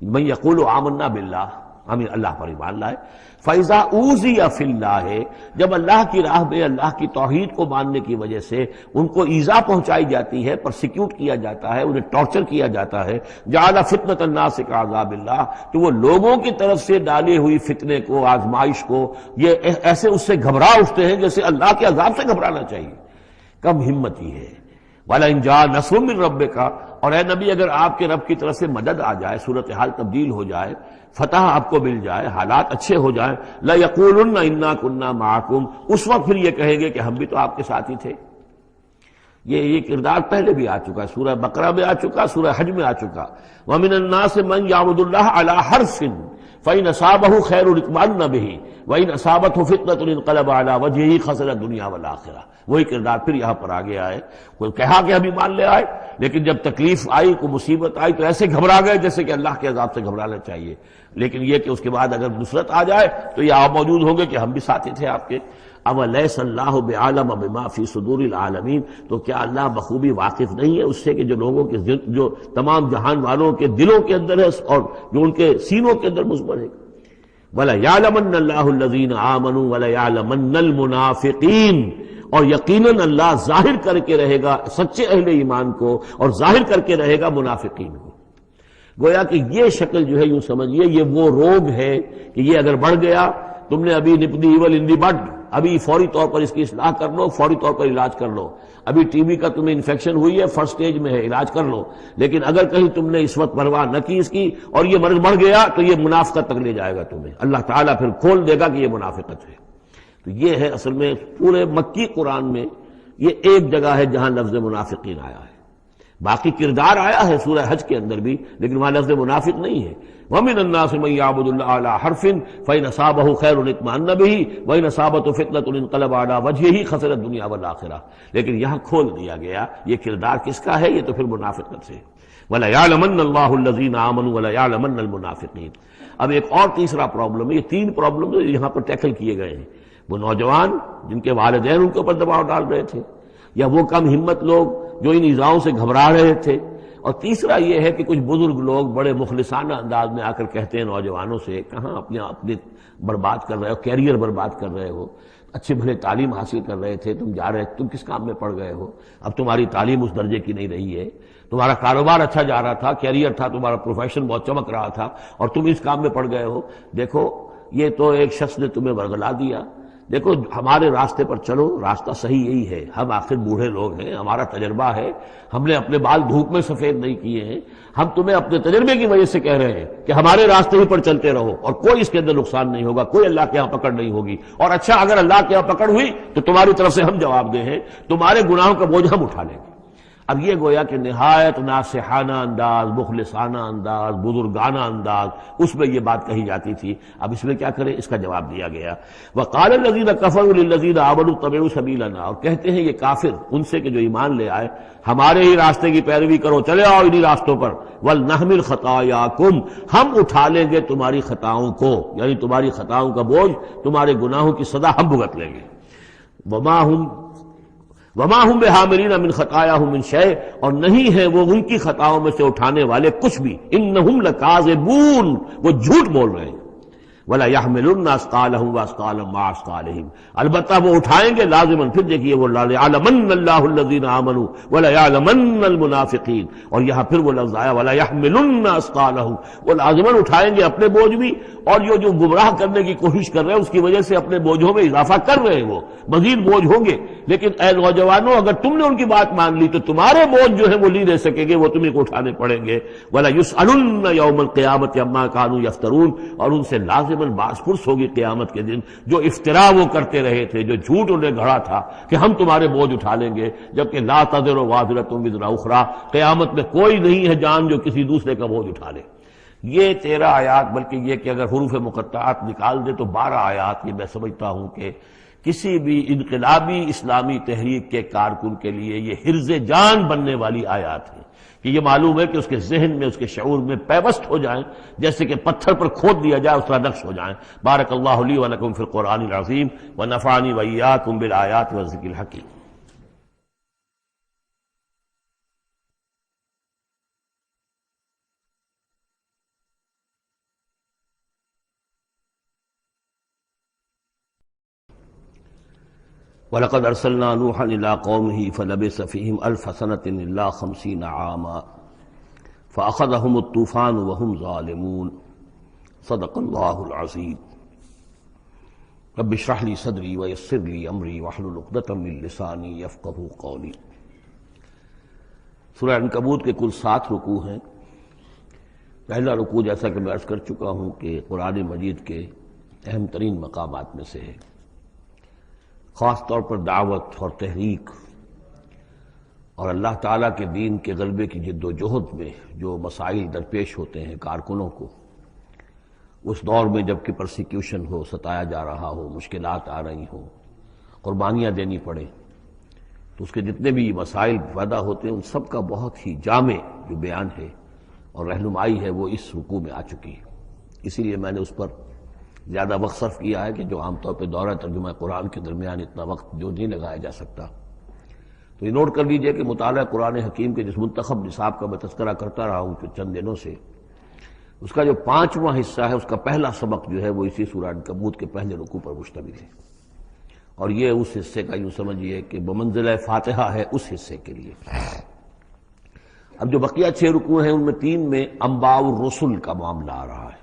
S2: من یقول آمنا باللہ، ہم اللہ پر ایمان لائے. فَإِذَا أُوذِيَ فِي اللَّهِ، جب اللہ کی راہ میں اللہ کی توحید کو ماننے کی وجہ سے ان کو ایذا پہنچائی جاتی ہے، پرسیکیوٹ کیا جاتا ہے، انہیں ٹارچر کیا جاتا ہے، جعل فتنة الناس كعذاب اللہ، تو وہ لوگوں کی طرف سے ڈالی ہوئی فتنے کو، آزمائش کو، یہ ایسے اس سے گھبرا اٹھتے ہیں جیسے اللہ کے عذاب سے گھبرانا چاہیے. کم ہمتی ہے. وَلَئِن جَاءَ نَصْرٌ مِّن رَّبِّكَ، اور اے نبی اگر آپ کے رب کی طرف سے مدد آ جائے، صورتحال تبدیل ہو جائے، فتح آپ کو مل جائے، حالات اچھے ہو جائیں، لَيَقُولُنَّ إِنَّا كُنَّا مَعَكُمْ، اس وقت پھر یہ کہیں گے کہ ہم بھی تو آپ کے ساتھ ہی تھے. یہ کردار پہلے بھی آ چکا ہے، سورہ بقرہ میں آ چکا، سورہ حج میں آ چکا. وَمِنَ النَّاسِ مَن يَعْبُدُ اللَّهَ عَلَىٰ حَرْفٍ فَإِنْ أَصَابَهُ خَيْرٌ اطْمَأَنَّ بِهِ وَإِنْ أَصَابَتْهُ فِتْنَةٌ انقلب عَلَىٰ وَجْهِهِ خَسِرَ الدُّنْيَا وَالْآخِرَةَ. وہی کردار پھر یہاں پر آ گیا ہے. کوئی کہا کہ ہم ایمان لے آئے، لیکن جب تکلیف آئی، کوئی مصیبت آئی تو ایسے گھبرا گئے جیسے کہ اللہ کے عذاب سے گھبرانا چاہیے. لیکن یہ کہ اس کے بعد اگر نصرت آ جائے تو یہ آپ موجود ہوں گے کہ ہم بھی ساتھی تھے آپ کے. اولیس اللہ بعالم بما فی صدور العالمین، تو کیا اللہ بخوبی واقف نہیں ہے اس سے کہ جو لوگوں کے جو تمام جہان والوں کے دلوں کے اندر ہے اور جو ان کے سینوں کے اندر مضمر ہے. وَلَيَعْلَمَنَّ اللَّهُ الَّذِينَ آمَنُوا وَلَيَعْلَمَنَّ الْمُنَافِقِينَ، اور یقیناً اللہ ظاہر کر کے رہے گا سچے اہل ایمان کو اور ظاہر کر کے رہے گا منافقین کو. گویا کہ یہ شکل جو ہے یوں سمجھیے یہ وہ روگ ہے کہ یہ اگر بڑھ گیا، تم نے ابھی نپ دی ایول ان دی بڈ، ابھی فوری طور پر اس کی اصلاح کر لو، فوری طور پر علاج کر لو. ابھی ٹی بی کا تمہیں انفیکشن ہوئی ہے، فرسٹ سٹیج میں ہے، علاج کر لو. لیکن اگر کہیں تم نے اس وقت پرواہ نہ کی اس کی اور یہ مرض بڑھ گیا تو یہ منافقت تک لے جائے گا تمہیں. اللہ تعالیٰ پھر کھول دے گا کہ یہ منافقت ہے. تو یہ ہے اصل میں پورے مکی قرآن میں یہ ایک جگہ ہے جہاں لفظ منافقین آیا ہے. باقی کردار آیا ہے سورہ حج کے اندر بھی، لیکن وہاں لفظ منافق نہیں ہے. وَمِنَ النَّاسِ مَن يَعْبُدُ اللَّهَ عَلَىٰ حَرْفٍ فَإِنْ أَصَابَهُ خَيْرٌ اطْمَأَنَّ بِهِ وَإِنْ أَصَابَتْهُ فِتْنَةٌ انقلب عَلَىٰ وَجْهِهِ خَسِرَ الدُّنْيَا وَالْآخِرَةَ. لیکن یہاں کھول دیا گیا یہ کردار کس کا ہے، یہ تو پھر منافقت سے. وَلَيَعْلَمَنَّ اللَّهُ الَّذِينَ آمَنُوا وَلَيَعْلَمَنَّ الْمُنَافِقِينَ. اب ایک اور تیسرا پرابلم ہے، یہ 3 پرابلم یہاں پر ٹیکل کیے گئے ہیں. وہ نوجوان جن کے والدین ان کے اوپر دباؤ ڈال رہے تھے، یا وہ کم ہمت لوگ جو ان ایذاؤں سے گھبرا رہے تھے، اور تیسرا یہ ہے کہ کچھ بزرگ لوگ بڑے مخلصانہ انداز میں آ کر کہتے ہیں نوجوانوں سے، کہاں اپنے برباد کر رہے ہو، کیریئر برباد کر رہے ہو، اچھے بھلے تعلیم حاصل کر رہے تھے، تم جا رہے تم کس کام میں پڑ گئے ہو، اب تمہاری تعلیم اس درجے کی نہیں رہی ہے، تمہارا کاروبار اچھا جا رہا تھا، کیریئر تھا، تمہارا پروفیشن بہت چمک رہا تھا، اور تم اس کام میں پڑ گئے ہو. دیکھو یہ تو ایک شخص نے تمہیں ورغلا دیا. دیکھو ہمارے راستے پر چلو، راستہ صحیح یہی ہے. ہم آخر بوڑھے لوگ ہیں، ہمارا تجربہ ہے، ہم نے اپنے بال دھوپ میں سفید نہیں کیے ہیں. ہم تمہیں اپنے تجربے کی وجہ سے کہہ رہے ہیں کہ ہمارے راستے ہی پر چلتے رہو اور کوئی اس کے اندر نقصان نہیں ہوگا، کوئی اللہ کے یہاں پکڑ نہیں ہوگی. اور اچھا اگر اللہ کے یہاں پکڑ ہوئی تو تمہاری طرف سے ہم جواب دیں ہیں، تمہارے گناہوں کا بوجھ ہم اٹھا لیں گے. اب یہ گویا کہ نہایت ناصحانہ انداز، مخلصانہ انداز، بزرگانہ انداز، اس میں یہ بات کہی جاتی تھی. اب اس میں کیا کریں؟ اس کا جواب دیا گیا. وقال الذین کفروا للذین آمنوا اتبعوا سبیلنا، اور کہتے ہیں یہ کافر ان سے کہ جو ایمان لے آئے، ہمارے ہی راستے کی پیروی کرو، چلے آؤ انہی راستوں پر. ولنحمل خطایاکم، ہم اٹھا لیں گے تمہاری خطاؤں کو، یعنی تمہاری خطاؤں کا بوجھ، تمہارے گناہوں کی سزا ہم بھگت لیں گے. وما ہم بحاملین من خطایاہم من شیء، اور نہیں ہے وہ ان کی خطاؤں میں سے اٹھانے والے کچھ بھی. انہم لکاذبون، وہ جھوٹ بول رہے ہیں. ولا يحملن اثقالهم واثقالا مع اثقالهم، البتہ وہ اٹھائیں گے لازماً. پھر دیکھیے وہ ليعلمن الله الذين آمنوا ولا يعلمن المنافقین، اور یہاں پھر وہ لفظ آیا ولا يحملن اثقالهم، وہ لازماً اٹھائیں گے اپنے بوجھ بھی، اور جو گمراہ کرنے کی کوشش کر رہے ہیں اس کی وجہ سے اپنے بوجھوں میں اضافہ کر رہے ہیں، وہ مزید بوجھ ہوں گے. لیکن اے نوجوانوں، اگر تم نے ان کی بات مان لی تو تمہارے بوجھ جو ہے وہ نہیں رہ سکیں گے، وہ تمہیں کو اٹھانے پڑیں گے. ولا يسألن يوم القيامة عما كانوا يفترون، اور ان سے لازماً باز پرس ہوگی قیامت کے دن جو افترا وہ کرتے رہے تھے، جو جھوٹ انہیں گھڑا تھا کہ ہم تمہارے بوجھ اٹھا لیں گے، جبکہ لا تزر وازرۃ وزر اخرى، قیامت میں کوئی نہیں ہے جان جو کسی دوسرے کا بوجھ اٹھا لے. یہ 13 آیات، بلکہ یہ کہ اگر حروف مقطعات نکال دے تو 12 آیات، یہ میں سمجھتا ہوں کہ کسی بھی انقلابی اسلامی تحریک کے کارکن کے لیے یہ حرز جان بننے والی آیات ہیں، کہ یہ معلوم ہے کہ اس کے ذہن میں، اس کے شعور میں پیوست ہو جائیں، جیسے کہ پتھر پر کھود دیا جائے اس طرح نقش ہو جائیں. بارک اللہ لی و لکم فی القرآن العظیم ونفعنی وإیاکم بالآیات والذکر الحکیم. وَلَقَدْ أَرْسَلْنَا نُوحًا إِلَىٰ قَوْمِهِ فَلَبِثَ فِيهِمْ أَلْفَ سَنَةٍ إِلَّا 50 عَامًا فَأَخَذَهُمُ الطُّوفَانُ وَهُمْ ظَالِمُونَ. صدق اللہ العظیم. رب اشرح لي صدری ويسر لي أمری واحلل عقدۃ من لسانی یفقہوا قولی. سورہ عنکبوت کے کل 7 رکوع ہیں. پہلا رکوع جیسا کہ میں عرض کر چکا ہوں کہ قرآن مجید کے اہم ترین مقامات میں سے ہے، خاص طور پر دعوت اور تحریک اور اللہ تعالیٰ کے دین کے غلبے کی جد و جہد میں جو مسائل درپیش ہوتے ہیں کارکنوں کو، اس دور میں جب کہ پرسیکیوشن ہو، ستایا جا رہا ہو، مشکلات آ رہی ہوں، قربانیاں دینی پڑیں، تو اس کے جتنے بھی مسائل پیدا ہوتے ہیں ان سب کا بہت ہی جامع جو بیان ہے اور رہنمائی ہے وہ اس رکوع میں آ چکی ہے. اسی لیے میں نے اس پر زیادہ وقت صرف کیا ہے کہ جو عام طور پہ دورہ ترجمہ قرآن کے درمیان اتنا وقت جو نہیں لگایا جا سکتا. تو یہ نوٹ کر لیجئے کہ مطالعہ قرآن حکیم کے جس منتخب نصاب کا میں تذکرہ کرتا رہا ہوں چند دنوں سے، اس کا جو 5واں حصہ ہے، اس کا پہلا سبق جو ہے وہ اسی سورہ عنکبوت کے پہلے رکوع پر مشتمل ہے، اور یہ اس حصے کا یوں سمجھیے کہ بمنزلہ فاتحہ ہے اس حصے کے لیے. اب جو بقیہ 6 رکوع ہیں ان میں 3 میں انباء الرسل کا معاملہ آ رہا ہے،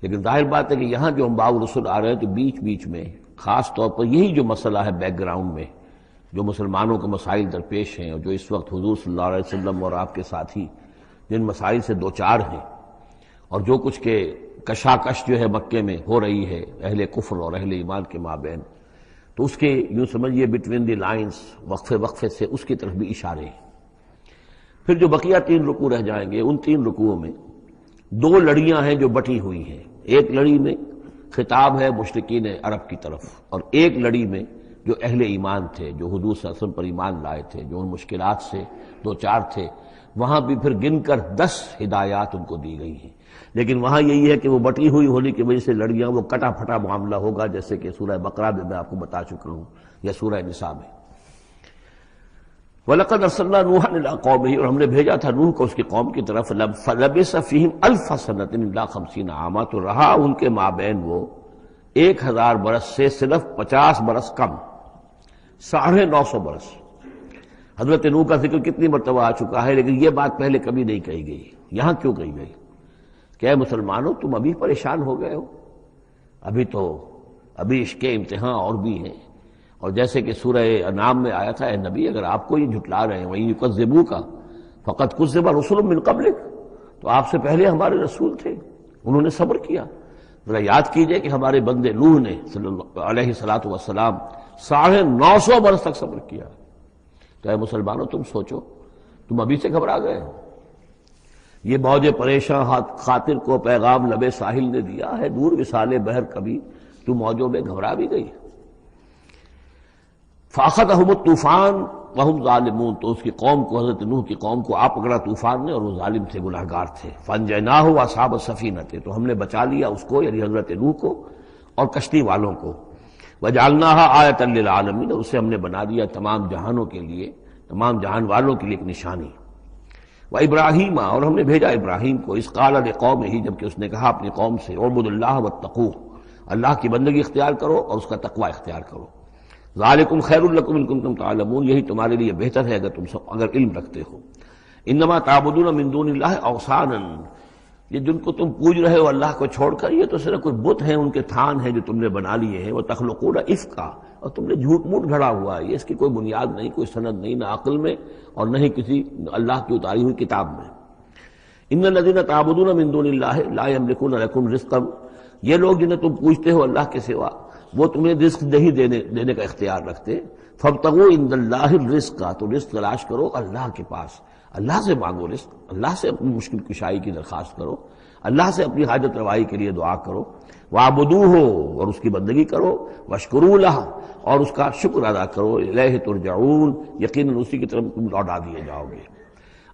S2: لیکن ظاہر بات ہے کہ یہاں جو انباء الرسل آ رہے ہیں تو بیچ بیچ میں خاص طور پر یہی جو مسئلہ ہے بیک گراؤنڈ میں جو مسلمانوں کے مسائل درپیش ہیں، اور جو اس وقت حضور صلی اللہ علیہ وسلم اور آپ کے ساتھی جن مسائل سے دوچار ہیں، اور جو کچھ کے کشاکش جو ہے مکے میں ہو رہی ہے اہل کفر اور اہل ایمان کے مابین، تو اس کے یوں سمجھیے بٹوین دی لائنز وقفے وقفے سے اس کی طرف بھی اشارے ہیں. پھر جو بقیہ 3 رکوع رہ جائیں گے ان 3 رکوعوں میں 2 لڑیاں ہیں جو بٹی ہوئی ہیں. ایک لڑی میں خطاب ہے مشرکین عرب کی طرف، اور ایک لڑی میں جو اہل ایمان تھے، جو حضور صلی اللہ علیہ وسلم پر ایمان لائے تھے، جو ان مشکلات سے دوچار تھے، وہاں بھی پھر گن کر 10 ہدایات ان کو دی گئی ہیں. لیکن وہاں یہی ہے کہ وہ بٹی ہوئی ہونے کی وجہ سے لڑیاں وہ کٹا پھٹا معاملہ ہوگا، جیسے کہ سورہ بقرہ میں آپ کو بتا چکا ہوں یا سورہ نساء میں. وَلَقَدْ أَرْسَلْنَا نُوحًا إِلَىٰ قَوْمِهِ، اور ہم نے بھیجا تھا نوح کو اس کی قوم کی طرف. فَلَبِثَ فِيهِمْ أَلْفَ سَنَةٍ إِلَّا 50 عَامًا، تو رہا ان کے مابین وہ 1000 برس سے صرف 50 برس کم، 950 برس. حضرت نوح کا ذکر کتنی مرتبہ آ چکا ہے، لیکن یہ بات پہلے کبھی نہیں کہی گئی. یہاں کیوں کہی گئی کہ اے مسلمانوں تم ابھی پریشان ہو گئے ہو، ابھی عشق امتحان اور بھی ہیں. اور جیسے کہ سورہ انعام میں آیا تھا، اے نبی اگر آپ کو یہ جھٹلا رہے ہیں وَإِن يُكَذِّبُوكَ فَقَدْ كُذِّبَ رُسُلٌ مِّن قَبْلِكَ، تو آپ سے پہلے ہمارے رسول تھے، انہوں نے صبر کیا. ذرا یاد کیجئے کہ ہمارے بندے نوح نے صلی اللہ علیہ السلام 950 برس تک صبر کیا. تو اے مسلمانوں تم سوچو، تم ابھی سے گھبرا گئے ہو؟ یہ موج پریشاں خاطر کو پیغام لبے ساحل نے دیا ہے، دور وصال بحر کبھی تو موجوں میں گھبرا بھی گئی۔ فاخذہم الطوفان وہم ظالمون، تو اس کی قوم کو، حضرت نوح کی قوم کو آ پکڑا طوفان نے، اور وہ ظالم تھے، گناہگار تھے۔ فانجیناہ واصحاب السفینہ، تو ہم نے بچا لیا اس کو، یعنی حضرت نوح کو اور کشتی والوں کو۔ وجعلناہا آیۃ للعالمین، اور اسے ہم نے بنا دیا تمام جہانوں کے لیے، تمام جہان والوں کے لیے ایک نشانی۔ وابراہیم، اور ہم نے بھیجا ابراہیم کو، اذ قال لقومہ، جبکہ اس نے کہا اپنی قوم سے، اعبدوا اللہ واتقوہ، اللہ کی بندگی اختیار کرو اور اس کا تقوی اختیار کرو۔ ذالکم خیر لکم ان کنتم تعلمون، یہی تمہارے لیے بہتر ہے اگر تم سب اگر علم رکھتے ہو۔ انما تعبدون من دون اللہ اوثانا، یہ جن کو تم پوج رہے ہو اللہ کو چھوڑ کر، یہ تو صرف کوئی بت ہیں، ان کے تھان ہیں جو تم نے بنا لیے ہیں۔ وتخلقون افکا، اور تم نے جھوٹ موٹ گھڑا ہوا ہے، یہ اس کی کوئی بنیاد نہیں، کوئی سند نہیں، نہ عقل میں اور نہ ہی کسی اللہ کی اتاری ہوئی کتاب میں۔ ان الذین تعبدون من دون اللہ لا یملکون لکم رزقا، یہ لوگ جنہیں تم پوجتے ہو اللہ کے سوا، وہ تمہیں رزق نہیں دینے کا اختیار رکھتے۔ فابتغوا عند اللہ الرزق، تو رزق تلاش کرو اللہ کے پاس، اللہ سے مانگو رزق، اللہ سے اپنی مشکل کشائی کی درخواست کرو، اللہ سے اپنی حاجت روائی کے لیے دعا کرو۔ وَاعْبُدُوهُ، اور اس کی بندگی کرو، وَاشْكُرُوا لَهُ، اور اس کا شکر ادا کرو، الیہ ترجعون، یقیناً اسی کی طرف تم لوٹا دیے جاؤ گے۔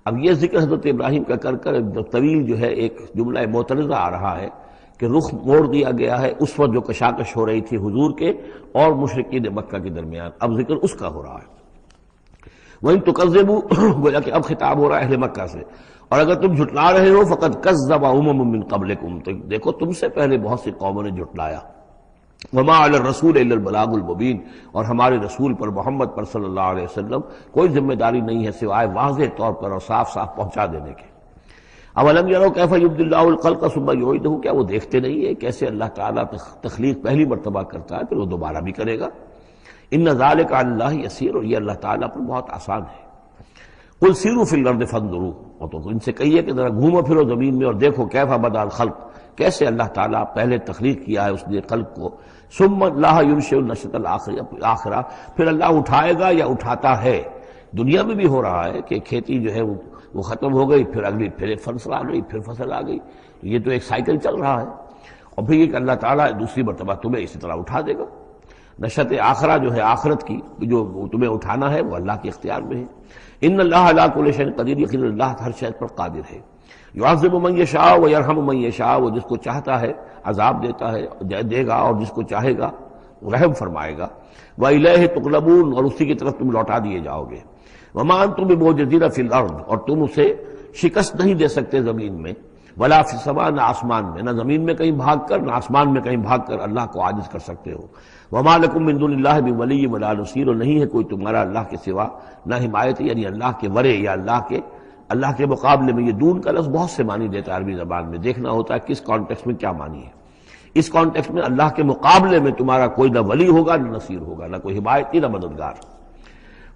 S2: اب یہ ذکر حضرت ابراہیم کا کر کر طویل جو ہے ایک جملہ معترضہ آ رہا ہے کہ رخ موڑ دیا گیا ہے اس وقت جو کشاکش ہو رہی تھی حضور کے اور مشرکین مکہ کے درمیان، اب ذکر اس کا ہو رہا ہے۔ وَإِن تُكَذِّبُوا، گویا کہ اب خطاب ہو رہا ہے اہل مکہ سے، اور اگر تم جھٹلا رہے ہو فقد کذب امم من قبلکم، تو دیکھو تم سے پہلے بہت سی قوموں نے جھٹلایا۔ وما علی الرسول الا البلاغ المبین، اور ہمارے رسول پر محمد پر صلی اللہ علیہ وسلم کوئی ذمہ داری نہیں ہے سوائے واضح طور پر اور صاف صاف پہنچا دینے کے۔ اولم یروا کیف یبدی اللہ الخلق ثم یعیدہ، کیا وہ دیکھتے نہیں ہے کیسے اللہ تعالیٰ تخلیق پہلی مرتبہ کرتا ہے پھر وہ دوبارہ بھی کرے گا۔ ان ذلک علی اللہ یسیر، اور یہ اللہ تعالیٰ پر بہت آسان ہے۔ قل سیروا فی الارض فانظروا، اور تو ان سے کہیے کہ ذرا گھومو پھرو زمین میں اور دیکھو کیف بدأ الخلق، کیسے اللہ تعالیٰ پہلے تخلیق کیا ہے اس نے خلق کو۔ ثم اللہ ینشئ النشأۃ الآخرہ، پھر اللہ اٹھائے گا یا اٹھاتا ہے۔ دنیا میں بھی ہو رہا ہے کہ کھیتی جو ہے وہ ختم ہو گئی، پھر اگلی پھر ایک فصل آ گئی، پھر فصل آ گئی، یہ تو ایک سائیکل چل رہا ہے، اور پھر یہ کہ اللہ تعالیٰ دوسری مرتبہ تمہیں اسی طرح اٹھا دے گا۔ نشأۃ آخرہ جو ہے آخرت کی جو تمہیں اٹھانا ہے وہ اللہ کے اختیار میں ہے۔ ان اللہ علی کل شیء قدیر، یقیناً اللہ ہر شے پر قادر ہے۔ یعذب من یشاء ویرحم من یشاء، وہ جس کو چاہتا ہے عذاب دیتا ہے دے گا، اور جس کو چاہے گا رحم فرمائے گا۔ وإلیہ تقلبون، اور اسی کی طرف تم لوٹا دیے جاؤ گے۔ وما انتم بمعجزین فی الارض، اور تم اسے شکست نہیں دے سکتے زمین میں، ولا فی السماء، نہ آسمان میں، نہ زمین میں کہیں بھاگ کر نہ آسمان میں کہیں بھاگ کر اللہ کو عاجز کر سکتے ہو۔ وما لکم من دون اللہ من ولی ولا نصیر، اور نہیں ہے کوئی تمہارا اللہ کے سوا نہ حمایت، یعنی اللہ کے ورے یا اللہ کے مقابلے میں۔ یہ دون کا لفظ بہت سے معنی دیتا ہے عربی زبان میں، دیکھنا ہوتا ہے کس کانٹیکسٹ میں کیا معنی ہے۔ اس کانٹیکسٹ میں اللہ کے مقابلے میں تمہارا کوئی نہ ولی ہوگا نہ نصیر ہوگا، نہ کوئی حمایتی نہ مددگار۔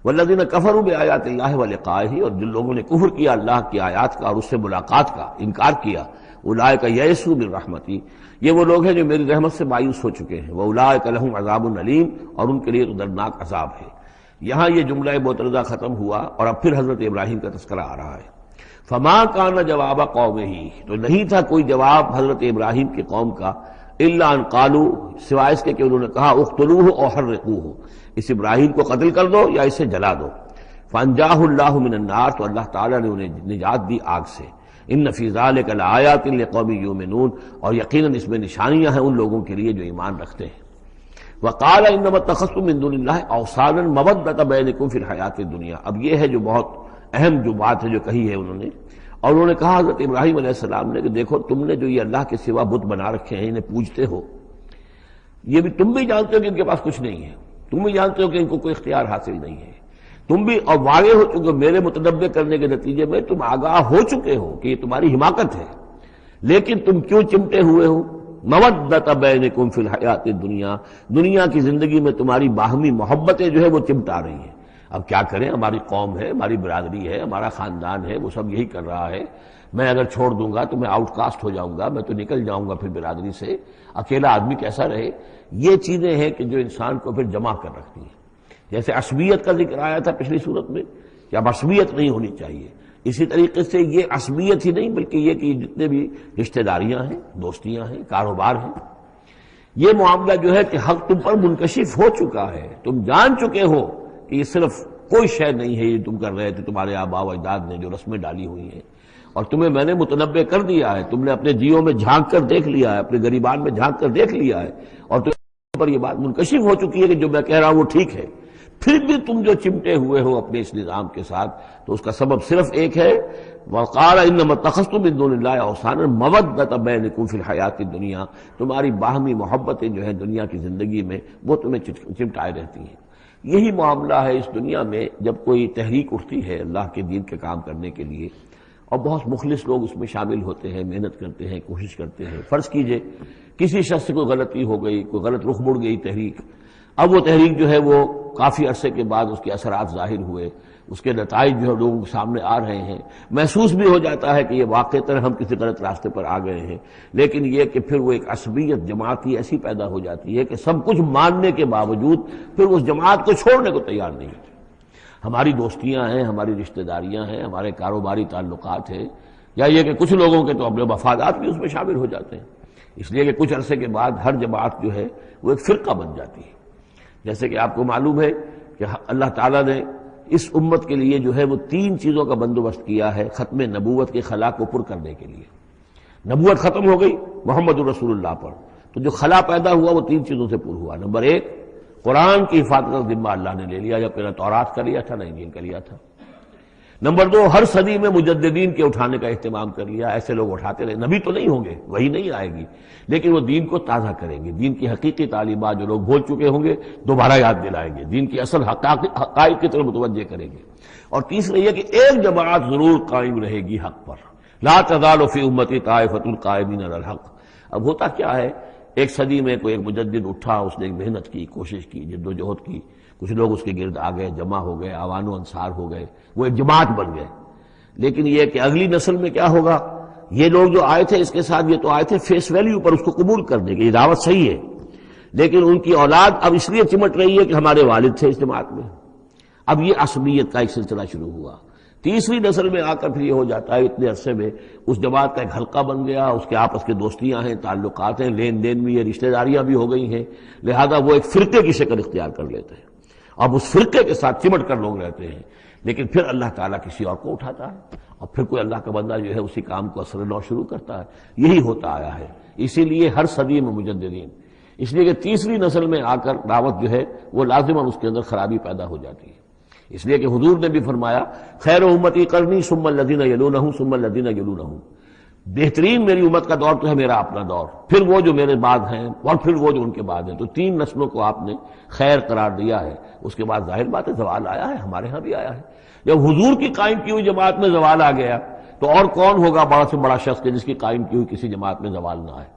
S2: والذین کفروا بآیات اللہ ولقائہ، اور جن لوگوں نے کفر کیا اللہ کی آیات کا اور اس سے ملاقات کا انکار کیا، اولئک یئسوا من رحمتی، یہ وہ لوگ ہیں جو میری رحمت سے مایوس ہو چکے ہیں۔ واولئک لہم عذاب علیم، اور ان کے لیے دردناک عذاب ہے۔ یہاں یہ جملہ معترضہ ختم ہوا اور اب پھر حضرت ابراہیم کا تذکرہ آ رہا ہے۔ فما کان جواب قومہ، تو نہیں تھا کوئی جواب حضرت ابراہیم کی قوم کا، الا ان قالوا، سوائے اس کے کہ انہوں نے کہا اقتلوہ او حرقوہ، اس ابراہیم کو قتل کر دو یا اسے جلا دو۔ فانجاہ اللہ من النار، تو اللہ تعالیٰ نے انہیں نجات دی آگ سے۔ ان فی ذلک لآیات لقوم یؤمنون، اور یقیناً اس میں نشانیاں ہیں ان لوگوں کے لیے جو ایمان رکھتے ہیں۔ وقال انما اتخذتم من دون اللہ اوثانا مودۃ بینکم فی الحیاۃ الدنیا، اب یہ ہے جو بہت اہم جو بات ہے جو کہی ہے انہوں نے، اور انہوں نے کہا حضرت ابراہیم علیہ السلام نے کہ دیکھو تم نے جو یہ اللہ کے سوا بت بنا رکھے ہیں انہیں پوجتے ہو، یہ بھی تم بھی جانتے ہو کہ ان کے پاس کچھ نہیں ہے، تم بھی جانتے ہو کہ ان کو کوئی اختیار حاصل نہیں ہے، تم بھی اور واقع ہو چکے میرے متنبع کرنے کے نتیجے میں تم آگاہ ہو چکے ہو کہ یہ تمہاری حماقت ہے، لیکن تم کیوں چمٹے ہوئے ہو؟ مودۃ بینکم فی الحیاۃ الدنیا، دنیا کی زندگی میں تمہاری باہمی محبتیں جو ہے وہ چمٹا رہی ہیں۔ اب کیا کریں، ہماری قوم ہے، ہماری برادری ہے، ہمارا خاندان ہے، وہ سب یہی کر رہا ہے، میں اگر چھوڑ دوں گا تو میں آؤٹ کاسٹ ہو جاؤں گا، میں تو نکل جاؤں گا پھر برادری سے، اکیلا آدمی کیسا رہے۔ یہ چیزیں ہیں کہ جو انسان کو پھر جمع کر رکھتی ہیں۔ جیسے عصبیت کا ذکر آیا تھا پچھلی صورت میں کہ اب عصبیت نہیں ہونی چاہیے، اسی طریقے سے یہ عصبیت ہی نہیں بلکہ یہ کہ جتنے بھی رشتہ داریاں ہیں، دوستیاں ہیں، کاروبار ہیں، یہ معاملہ جو ہے کہ حق تم پر منکشف ہو چکا ہے، تم جان چکے ہو کہ یہ صرف کوئی شے نہیں ہے یہ تم کر رہے تھے تمہارے آباء و اجداد نے جو رسمیں ڈالی ہوئی ہیں، اور تمہیں میں نے متنبع کر دیا ہے، تم نے اپنے جیوں میں جھانک کر دیکھ لیا ہے، اپنے گریبان میں جھانک کر دیکھ لیا ہے، اور تم پر یہ بات منکشف ہو چکی ہے کہ جو میں کہہ رہا ہوں وہ ٹھیک ہے، پھر بھی تم جو چمٹے ہوئے ہو اپنے اس نظام کے ساتھ، تو اس کا سبب صرف ایک ہے، وَقَالَ إِنَّمَا اتَّخَذْتُم مِّن دُونِ اللَّهِ أَوْثَانًا مَوَدَّةَ بَيْنِكُمْ فِي الْحَيَاةِ الدُّنْيَا، تمہاری باہمی محبتیں جو ہیں دنیا کی زندگی میں وہ تمہیں چمٹائے رہتی ہیں۔ یہی معاملہ ہے اس دنیا میں جب کوئی تحریک اٹھتی ہے اللہ کے دین کے کام کرنے کے لیے، اور بہت مخلص لوگ اس میں شامل ہوتے ہیں، محنت کرتے ہیں، کوشش کرتے ہیں۔ فرض کیجئے کسی شخص سے کوئی غلطی ہو گئی، کوئی غلط رخ مڑ گئی تحریک، اب وہ تحریک جو ہے وہ کافی عرصے کے بعد اس کے اثرات ظاہر ہوئے، اس کے نتائج جو ہے لوگوں کے سامنے آ رہے ہیں، محسوس بھی ہو جاتا ہے کہ یہ واقعتاً ہم کسی غلط راستے پر آ گئے ہیں، لیکن یہ کہ پھر وہ ایک عصبیت جماعتی ایسی پیدا ہو جاتی ہے کہ سب کچھ ماننے کے باوجود پھر اس جماعت کو چھوڑنے کو تیار نہیں ہوتے۔ ہماری دوستیاں ہیں، ہماری رشتہ داریاں ہیں، ہمارے کاروباری تعلقات ہیں، یا یہ کہ کچھ لوگوں کے تو اپنے مفادات بھی اس میں شامل ہو جاتے ہیں، اس لیے کہ کچھ عرصے کے بعد ہر جماعت جو ہے وہ ایک فرقہ بن جاتی ہے۔ جیسے کہ آپ کو معلوم ہے کہ اللہ تعالیٰ نے اس امت کے لیے جو ہے وہ 3 چیزوں کا بندوبست کیا ہے ختم نبوت کے خلا کو پر کرنے کے لیے۔ نبوت ختم ہو گئی محمد الرسول اللہ پر، تو جو خلا پیدا ہوا وہ 3 چیزوں سے پر ہوا۔ نمبر 1، قرآن کی حفاظت کا ذمہ اللہ نے لے لیا، جب پہلے تورات کا لیا تھا نہ انجیل کا لیا تھا۔ نمبر 2، ہر صدی میں مجددین کے اٹھانے کا اہتمام کر لیا، ایسے لوگ اٹھاتے رہے، نبی تو نہیں ہوں گے، وہی نہیں آئے گی، لیکن وہ دین کو تازہ کریں گے، دین کی حقیقی تعلیمات جو لوگ بھول چکے ہوں گے دوبارہ یاد دلائیں گے، دین کی اصل حقائق کی طرف متوجہ کریں گے۔ اور تیسرے یہ کہ ایک جماعت ضرور قائم رہے گی حق پر، لا تزال فی امتی طائفۃ قائمین علی الحق۔ اب ہوتا کیا ہے، ایک صدی میں کوئی ایک مجدد اٹھا، اس نے محنت کی، کوشش کی، جد و جہد کی، کچھ لوگ اس کے گرد آ گئے، جمع ہو گئے، اعوان و انصار ہو گئے، وہ ایک جماعت بن گئے۔ لیکن یہ کہ اگلی نسل میں کیا ہوگا، یہ لوگ جو آئے تھے اس کے ساتھ، یہ تو آئے تھے فیس ویلیو پر اس کو قبول کرنے کے، یہ دعوت صحیح ہے، لیکن ان کی اولاد اب اس لیے چمٹ رہی ہے کہ ہمارے والد تھے اس جماعت میں۔ اب یہ عصبیت کا ایک سلسلہ شروع ہوا۔ تیسری نسل میں آ کر پھر یہ ہو جاتا ہے اتنے عرصے میں اس جماعت کا ایک حلقہ بن گیا، اس کے آپس کے دوستیاں ہیں، تعلقات ہیں، لین دین بھی ہے، رشتہ داریاں بھی ہو گئی ہیں، لہذا وہ ایک فرقے کی شکل اختیار کر لیتے ہیں۔ اب اس فرقے کے ساتھ چمٹ کر لوگ رہتے ہیں، لیکن پھر اللہ تعالیٰ کسی اور کو اٹھاتا ہے، اور پھر کوئی اللہ کا بندہ جو ہے اسی کام کو اثر نو شروع کرتا ہے۔ یہی ہوتا آیا ہے، اسی لیے ہر صدی میں مجددین، اس لیے کہ تیسری نسل میں آ کر دعوت جو ہے وہ لازماً اس کے اندر خرابی پیدا ہو جاتی ہے۔ اس لیے کہ حضور نے بھی فرمایا خیر امتی قرنی ثم الذین یلونہم ثم الذین یلونہم، بہترین میری امت کا دور تو ہے میرا اپنا دور، پھر وہ جو میرے بعد ہیں، اور پھر وہ جو ان کے بعد ہیں۔ تو 3 نسلوں کو آپ نے خیر قرار دیا ہے۔ اس کے بعد ظاہر بات ہے زوال آیا ہے، ہمارے ہاں بھی آیا ہے۔ جب حضور کی قائم کی ہوئی جماعت میں زوال آ گیا تو اور کون ہوگا بڑا سے بڑا شخص کہ جس کی قائم کی ہوئی کسی جماعت میں زوال نہ آئے۔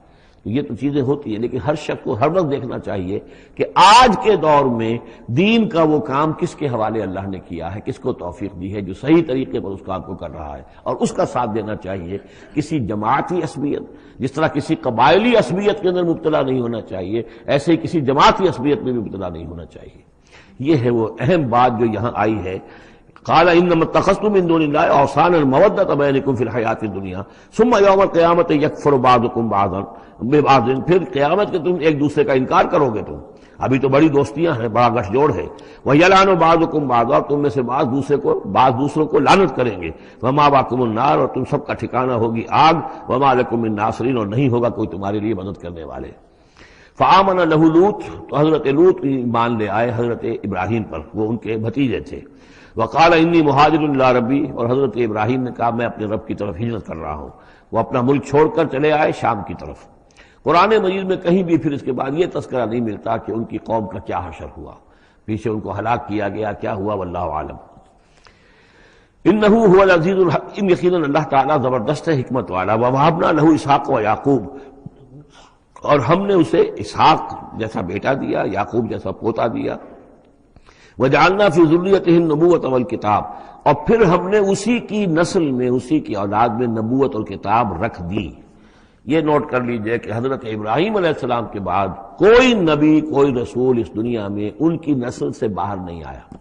S2: تو یہ تو چیزیں ہوتی ہیں، لیکن ہر شخص کو ہر وقت دیکھنا چاہیے کہ آج کے دور میں دین کا وہ کام کس کے حوالے اللہ نے کیا ہے، کس کو توفیق دی ہے جو صحیح طریقے پر اس کام کو کر رہا ہے، اور اس کا ساتھ دینا چاہیے۔ کسی جماعتی عصبیت، جس طرح کسی قبائلی عصبیت کے اندر مبتلا نہیں ہونا چاہیے، ایسے ہی کسی جماعتی عصبیت میں بھی مبتلا نہیں ہونا چاہیے۔ یہ ہے وہ اہم بات جو یہاں آئی ہے۔ قال انما اتخذتم من دون الله اوثانا مودة بينكم في الحياة الدنيا ثم يوم القيامة يكفر بعضكم بعضا ببعض، پھر قیامت کے تم ایک دوسرے کا انکار کرو گے، تم ابھی تو بڑی دوستیاں ہیں، بڑا گٹھ جوڑ ہے۔ وَيَلْعَنُ بَعْضُكُمْ بعضا، تم میں سے بعض دوسروں کو لعنت کریں گے۔ وَمَأْوَاكُمُ النَّارُ، اور تم سب کا ٹھکانہ ہوگی آگ۔ وَمَا لَكُم مِّن نَاصِرِينَ، اور نہیں ہوگا کوئی تمہارے لیے مدد کرنے والے۔ فآمن لہ لوط، تو حضرت لوط ایمان لے آئے حضرت ابراہیم پر، وہ ان کے بھتیجے تھے۔ وقال انی مہاجر الی ربی، اور حضرت ابراہیم نے کہا میں اپنے رب کی طرف ہجرت کر رہا ہوں۔ وہ اپنا ملک چھوڑ کر چلے آئے شام کی طرف۔ قرآن مجید میں کہیں بھی پھر اس کے بعد یہ تذکرہ نہیں ملتا کہ ان کی قوم کا کیا حشر ہوا، پیچھے ان کو ہلاک کیا گیا، کیا ہوا، واللہ عالم۔ انہ هو العزیز الحکیم، یقیناً اللہ تعالیٰ زبردست ہے، حکمت والا۔ ووہبنا لہ اسحاق و یعقوب، اور ہم نے اسے اسحاق جیسا بیٹا دیا، یعقوب جیسا پوتا دیا۔ وجعلنا فی ذریتہ النبوۃ والکتاب، اور پھر ہم نے اسی کی نسل میں، اسی کی اولاد میں نبوت اور کتاب رکھ دی۔ یہ نوٹ کر لیجئے کہ حضرت ابراہیم علیہ السلام کے بعد کوئی نبی کوئی رسول اس دنیا میں ان کی نسل سے باہر نہیں آیا،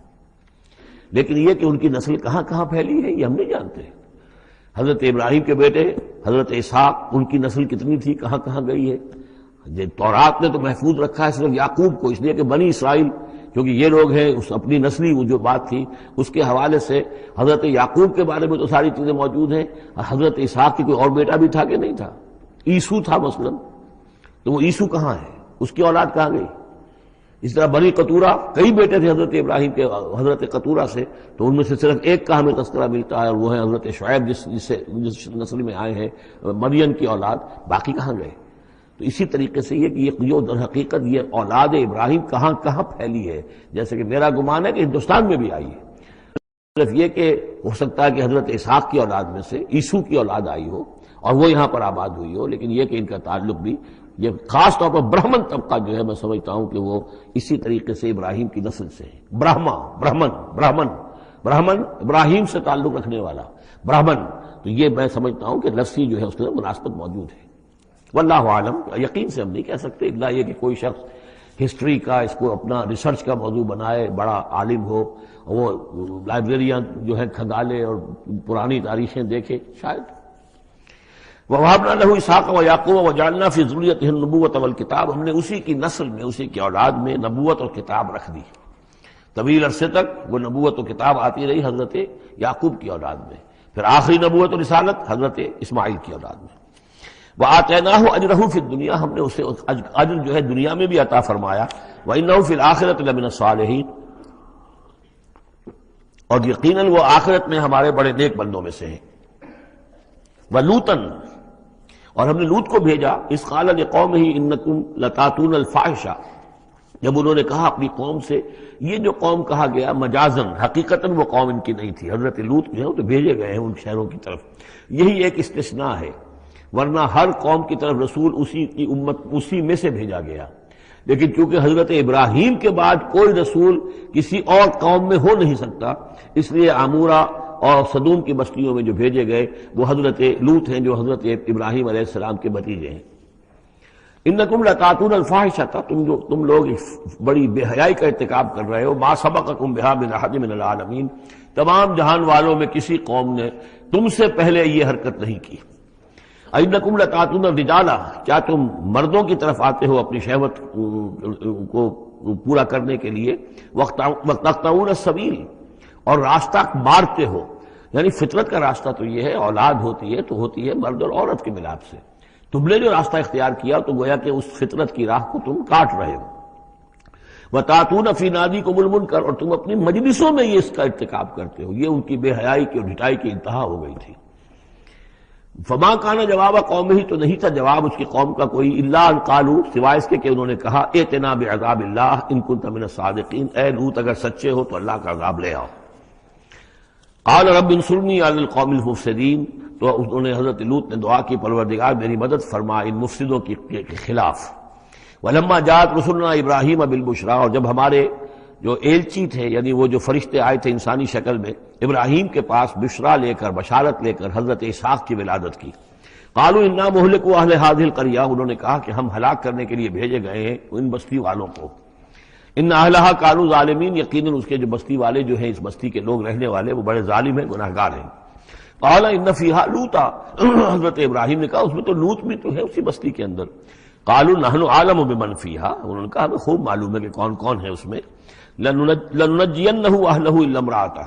S2: لیکن یہ کہ ان کی نسل کہاں کہاں پھیلی ہے یہ ہم نہیں جانتے۔ حضرت ابراہیم کے بیٹے حضرت اسحاق، ان کی نسل کتنی تھی، کہاں کہاں گئی ہے؟ تورات نے تو محفوظ رکھا ہے صرف یعقوب کو، اس لیے کہ بنی اسرائیل کیونکہ یہ لوگ ہیں، اس اپنی نسلی وہ جو بات تھی اس کے حوالے سے حضرت یعقوب کے بارے میں تو ساری چیزیں موجود ہیں۔ حضرت اسحاق کی کوئی اور بیٹا بھی تھا کہ نہیں تھا؟ عیسو تھا مثلا، تو وہ عیسو کہاں ہے، اس کی اولاد کہاں گئی؟ اس طرح بنی قطورہ، کئی بیٹے تھے حضرت ابراہیم کے حضرت قطورہ سے، تو ان میں سے صرف ایک کا ہمیں تذکرہ ملتا ہے اور وہ ہے حضرت شعیب جس نسل میں آئے ہیں، مریم کی اولاد، باقی کہاں گئے؟ تو اسی طریقے سے یہ کہ یہ در حقیقت یہ اولاد ابراہیم کہاں کہاں پھیلی ہے، جیسے کہ میرا گمان ہے کہ ہندوستان میں بھی آئی ہے، صرف یہ کہ ہو سکتا ہے کہ حضرت اسحاق کی اولاد میں سے عیسو کی اولاد آئی ہو اور وہ یہاں پر آباد ہوئی ہو، لیکن یہ کہ ان کا تعلق بھی یہ خاص طور پر برہمن طبقہ جو ہے میں سمجھتا ہوں کہ وہ اسی طریقے سے ابراہیم کی نسل سے ہے۔ برہمن ابراہیم سے تعلق رکھنے والا برہمن، تو یہ میں سمجھتا ہوں کہ لفظی جو ہے اس کے اندر مناسبت موجود ہے۔ واللہ عالم، یقین سے ہم نہیں کہہ سکتے الا یہ کہ کوئی شخص ہسٹری کا اس کو اپنا ریسرچ کا موضوع بنائے، بڑا عالم ہو، وہ لائبریریاں جو ہے کھنگالے اور پرانی تاریخیں دیکھے، شاید۔ وَوَهَبْنَا لَهُ إِسْحَاقَ وَيَعْقُوبَ وَجَعَلْنَا فِي ذُرِّيَّتِهِ النُّبُوَّةَ وَالْكِتَابَ، ہم نے اسی کی نسل میں، اسی کی اولاد میں نبوت اور کتاب رکھ دی۔ طویل عرصے تک وہ نبوت و کتاب آتی رہی حضرت یعقوب کی اولاد میں، پھر آخری نبوت و رسالت حضرت اسماعیل کی اولاد میں۔ وَآتَيْنَاهُ أَجْرَهُ فِي الدُّنْيَا، ہم نے اسے اجر جو ہے دنیا میں بھی عطا فرمایا۔ وَإِنَّهُ فِي الْآخِرَةِ لَمِنَ الصَّالِحِينَ، اور یقیناً وہ آخرت میں ہمارے بڑے نیک بندوں میں سے ہیں۔ وَلُوطًا، اور ہم نے لوط کو بھیجا، اذ قال لقومہ انکم لتاتون الفاحشہ، جب انہوں نے کہا اپنی قوم سے، یہ جو قوم کہا گیا مجازن، حقیقتاً وہ قوم ان کی نہیں تھی، حضرت لوط جو ہے وہ تو بھیجے گئے ہیں ان شہروں کی طرف، یہی ایک استثناء ہے، ورنہ ہر قوم کی طرف رسول اسی کی امت اسی میں سے بھیجا گیا، لیکن چونکہ حضرت ابراہیم کے بعد کوئی رسول کسی اور قوم میں ہو نہیں سکتا، اس لیے عامورہ اور صدوم کی بستیوں میں جو بھیجے گئے وہ حضرت لوط ہیں جو حضرت ابراہیم علیہ السلام کے بھتیجے ہیں۔ انکم لتاتون الفاحشہ، تم لوگ بڑی بے حیائی کا ارتکاب کر رہے ہو، ما سبقکم بہا من احد من العالمین، تمام جہان والوں میں کسی قوم نے تم سے پہلے یہ حرکت نہیں کی۔ انکم لتاتون الرجال، کیا تم مردوں کی طرف آتے ہو اپنی شہوت کو پورا کرنے کے لیے، وتقطعون السبیل، اور راستہ مارتے ہو، یعنی فطرت کا راستہ تو یہ ہے، اولاد ہوتی ہے تو ہوتی ہے مرد اور عورت کے ملاپ سے، تم نے جو راستہ اختیار کیا تو گویا کہ اس فطرت کی راہ کو تم کاٹ رہے ہو۔ وَتَأْتُونَ فِي نَادِيكُمُ الْمُنكَرَ، اور تم اپنی مجلسوں میں یہ اس کا ارتکاب کرتے ہو، یہ ان کی بے حیائی کی اور ڈھٹائی کی انتہا ہو گئی تھی۔ فما کان جواب قومہ، تو نہیں تھا جواب اس کی قوم کا کوئی، الا ان قالوا، سوائے اس کے کہ انہوں نے کہا، ائتنا بعذاب اللہ ان کنت من الصادقین، اے لوط اگر سچے ہو تو اللہ کا عذاب لے آؤ۔ قال رب انصرنی علی القوم المفسدین، تو انہوں نے حضرت لوط نے دعا کی، پروردگار میری مدد فرما ان مفسدوں کے خلاف۔ ولما جاءت رسلنا ابراہیم بالبشریٰ، اور جب ہمارے جو ایلچی تھے یعنی وہ جو فرشتے آئے تھے انسانی شکل میں ابراہیم کے پاس بشرا لے کر، بشارت لے کر حضرت اسحاق کی ولادت کی، قالوا انا مہلکو اہل هذه القریہ، انہوں نے کہا کہ ہم ہلاک کرنے کے لیے بھیجے گئے ہیں ان بستی والوں کو، ان اہلھا کانوا ظالمین، یقیناً اس کے جو بستی والے جو ہیں، اس بستی کے لوگ رہنے والے وہ بڑے ظالم ہیں، گناہگار ہیں۔ قال ان فیہا لوطا، حضرت ابراہیم نے کہا اس میں تو لوط بھی تو ہے اسی بستی کے اندر۔ قالوا نحن اعلم بمن فیہا، انہوں نے کہا ہمیں خوب معلوم ہے کہ کون کون ہے اس میں۔ لننجینہ اہلہ الا امرأتہ،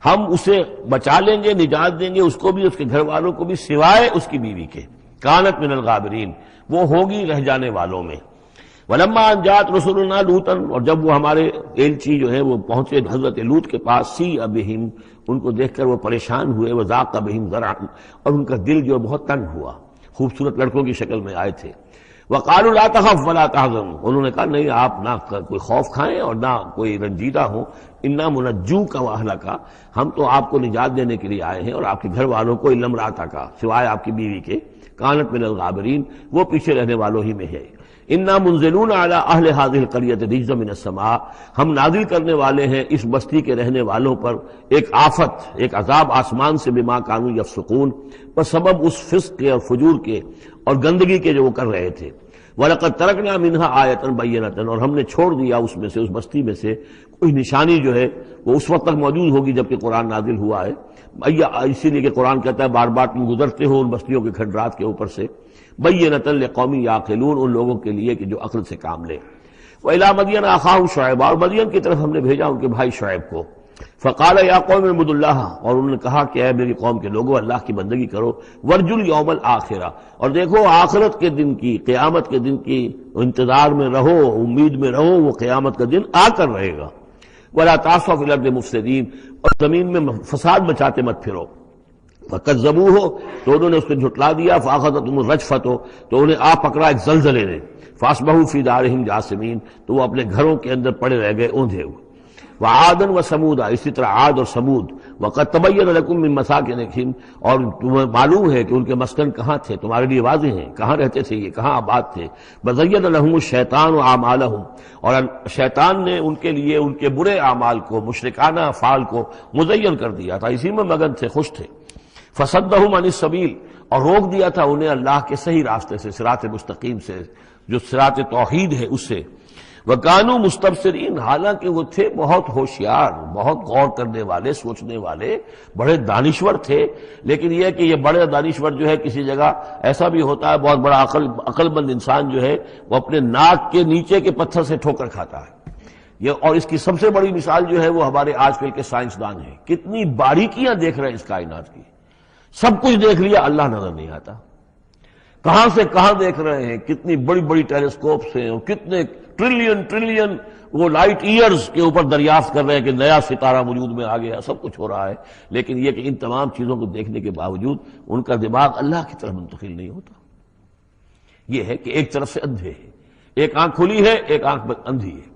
S2: ہم اسے بچا لیں گے، نجات دیں گے اس کو بھی، اس کے گھر والوں کو بھی، سوائے اس کی بیوی کے، کانت من الغابرین، وہ ہوگی رہ جانے والوں میں۔ ولما ان جاءت رسلنا لوطا، اور جب وہ ہمارے ایلچی جو ہے وہ پہنچے حضرت لوط کے پاس، سیء بہم، ان کو دیکھ کر وہ پریشان ہوئے، وضاق بہم ذرعا، اور ان کا دل جو بہت تنگ ہوا، خوبصورت لڑکوں کی شکل میں آئے تھے۔ وقالوا لا تخف ولا تحزن، انہوں نے کہا نہیں آپ نہ کوئی خوف کھائیں اور نہ کوئی رنجیدہ ہوں، انا منجوک واہلک، ہم تو آپ کو نجات دینے کے لیے آئے ہیں اور آپ کے گھر والوں کو، الا امرأتک، سوائے آپ کی بیوی کے، کانت من الغابرین، وہ پیچھے رہنے والوں ہی میں ہے۔ انا منزلون علی اہل هذه القرية رجزا من السماء، ہم نازل کرنے والے ہیں اس بستی کے رہنے والوں پر ایک آفت، ایک عذاب آسمان سے، بما كانوا يفسقون، پر سبب اس فسق کے اور فجور کے اور گندگی کے جو وہ کر رہے تھے۔ وَلَقَدْ تَرَكْنَا مِنْهَا آیَةً بَيِّنَةً، اور ہم نے چھوڑ دیا اس میں سے، اس بستی میں سے کوئی نشانی جو ہے وہ اس وقت تک موجود ہوگی جبکہ قرآن نازل ہوا ہے، اسی لیے کہ قرآن کہتا ہے بار بار تم گزرتے ہو ان بستیوں کے کھنڈرات کے اوپر سے، بَيِّنَةً لِقَوْمٍ يَعْقِلُونَ، ان لوگوں کے لیے کہ جو عقل سے کام لے۔ وَإِلَىٰ مَدْيَنَ أَخَاهُمْ شُعَيْبًا، اور مدین کی طرف ہم نے بھیجا ان کے بھائی شعیب کو، فقال یا قوم اعبدوا اللہ، اور انہوں نے کہا کہ اے میری قوم کے لوگوں اللہ کی بندگی کرو، وارجوا الیوم الآخرہ، اور دیکھو آخرت کے دن کی، قیامت کے دن کی انتظار میں رہو، امید میں رہو، وہ قیامت کا دن آ کر رہے گا۔ ولا تعثوا فی الارض مفسدین، اور زمین میں فساد مچاتے مت پھرو۔ فکذبوہ، تو انہوں نے اس کو جھٹلا دیا، فاخذتہم الرجفۃ، تو انہیں آ پکڑا ایک زلزلے نے، فاصبحوا فی دارہم جاثمین، تو وہ اپنے گھروں کے اندر پڑے رہ گئے اوندھے ہوئے۔ وعادا وثمودا، اسی طرح عاد اور سمود، وقد تبین لکم من مساکنہم، اور تمہیں معلوم ہے کہ ان کے مسکن کہاں تھے، تمہارے لیے واضح ہیں کہاں رہتے تھے یہ، کہاں آباد تھے۔ وزین لہم الشیطان اعمالہم، اور شیطان نے ان کے لیے ان کے برے اعمال کو، مشرکانہ افعال کو مزین کر دیا تھا، اسی میں مگن تھے، خوش تھے۔ فصدہم عن السبیل، اور روک دیا تھا انہیں اللہ کے صحیح راستے سے، صراط مستقیم سے، جو صراط توحید ہے اس سے۔ وَكَانُوا مُسْتَبْصِرِينَ، حالانکہ وہ تھے بہت ہوشیار، بہت غور کرنے والے، سوچنے والے، بڑے دانشور تھے، لیکن یہ کہ یہ بڑے دانشور جو ہے کسی جگہ ایسا بھی ہوتا ہے، بہت بڑا عقل مند انسان جو ہے وہ اپنے ناک کے نیچے کے پتھر سے ٹھوکر کھاتا ہے۔ یہ اور اس کی سب سے بڑی مثال جو ہے وہ ہمارے آج کل کے سائنسدان ہیں، کتنی باریکیاں دیکھ رہے ہیں اس کائنات کی، سب کچھ دیکھ لیا، اللہ نظر نہیں آتا، کہاں سے کہاں دیکھ رہے ہیں، کتنی بڑی بڑی ٹیلیسکوپس ہیں، اور کتنے ٹریلین وہ لائٹ ایئرز کے اوپر دریافت کر رہے ہیں کہ نیا ستارہ وجود میں آ گیا، سب کچھ ہو رہا ہے، لیکن یہ کہ ان تمام چیزوں کو دیکھنے کے باوجود ان کا دماغ اللہ کی طرف منتقل نہیں ہوتا۔ یہ ہے کہ ایک طرف سے اندھے ہیں، ایک آنکھ کھلی ہے، ایک آنکھ اندھی ہے۔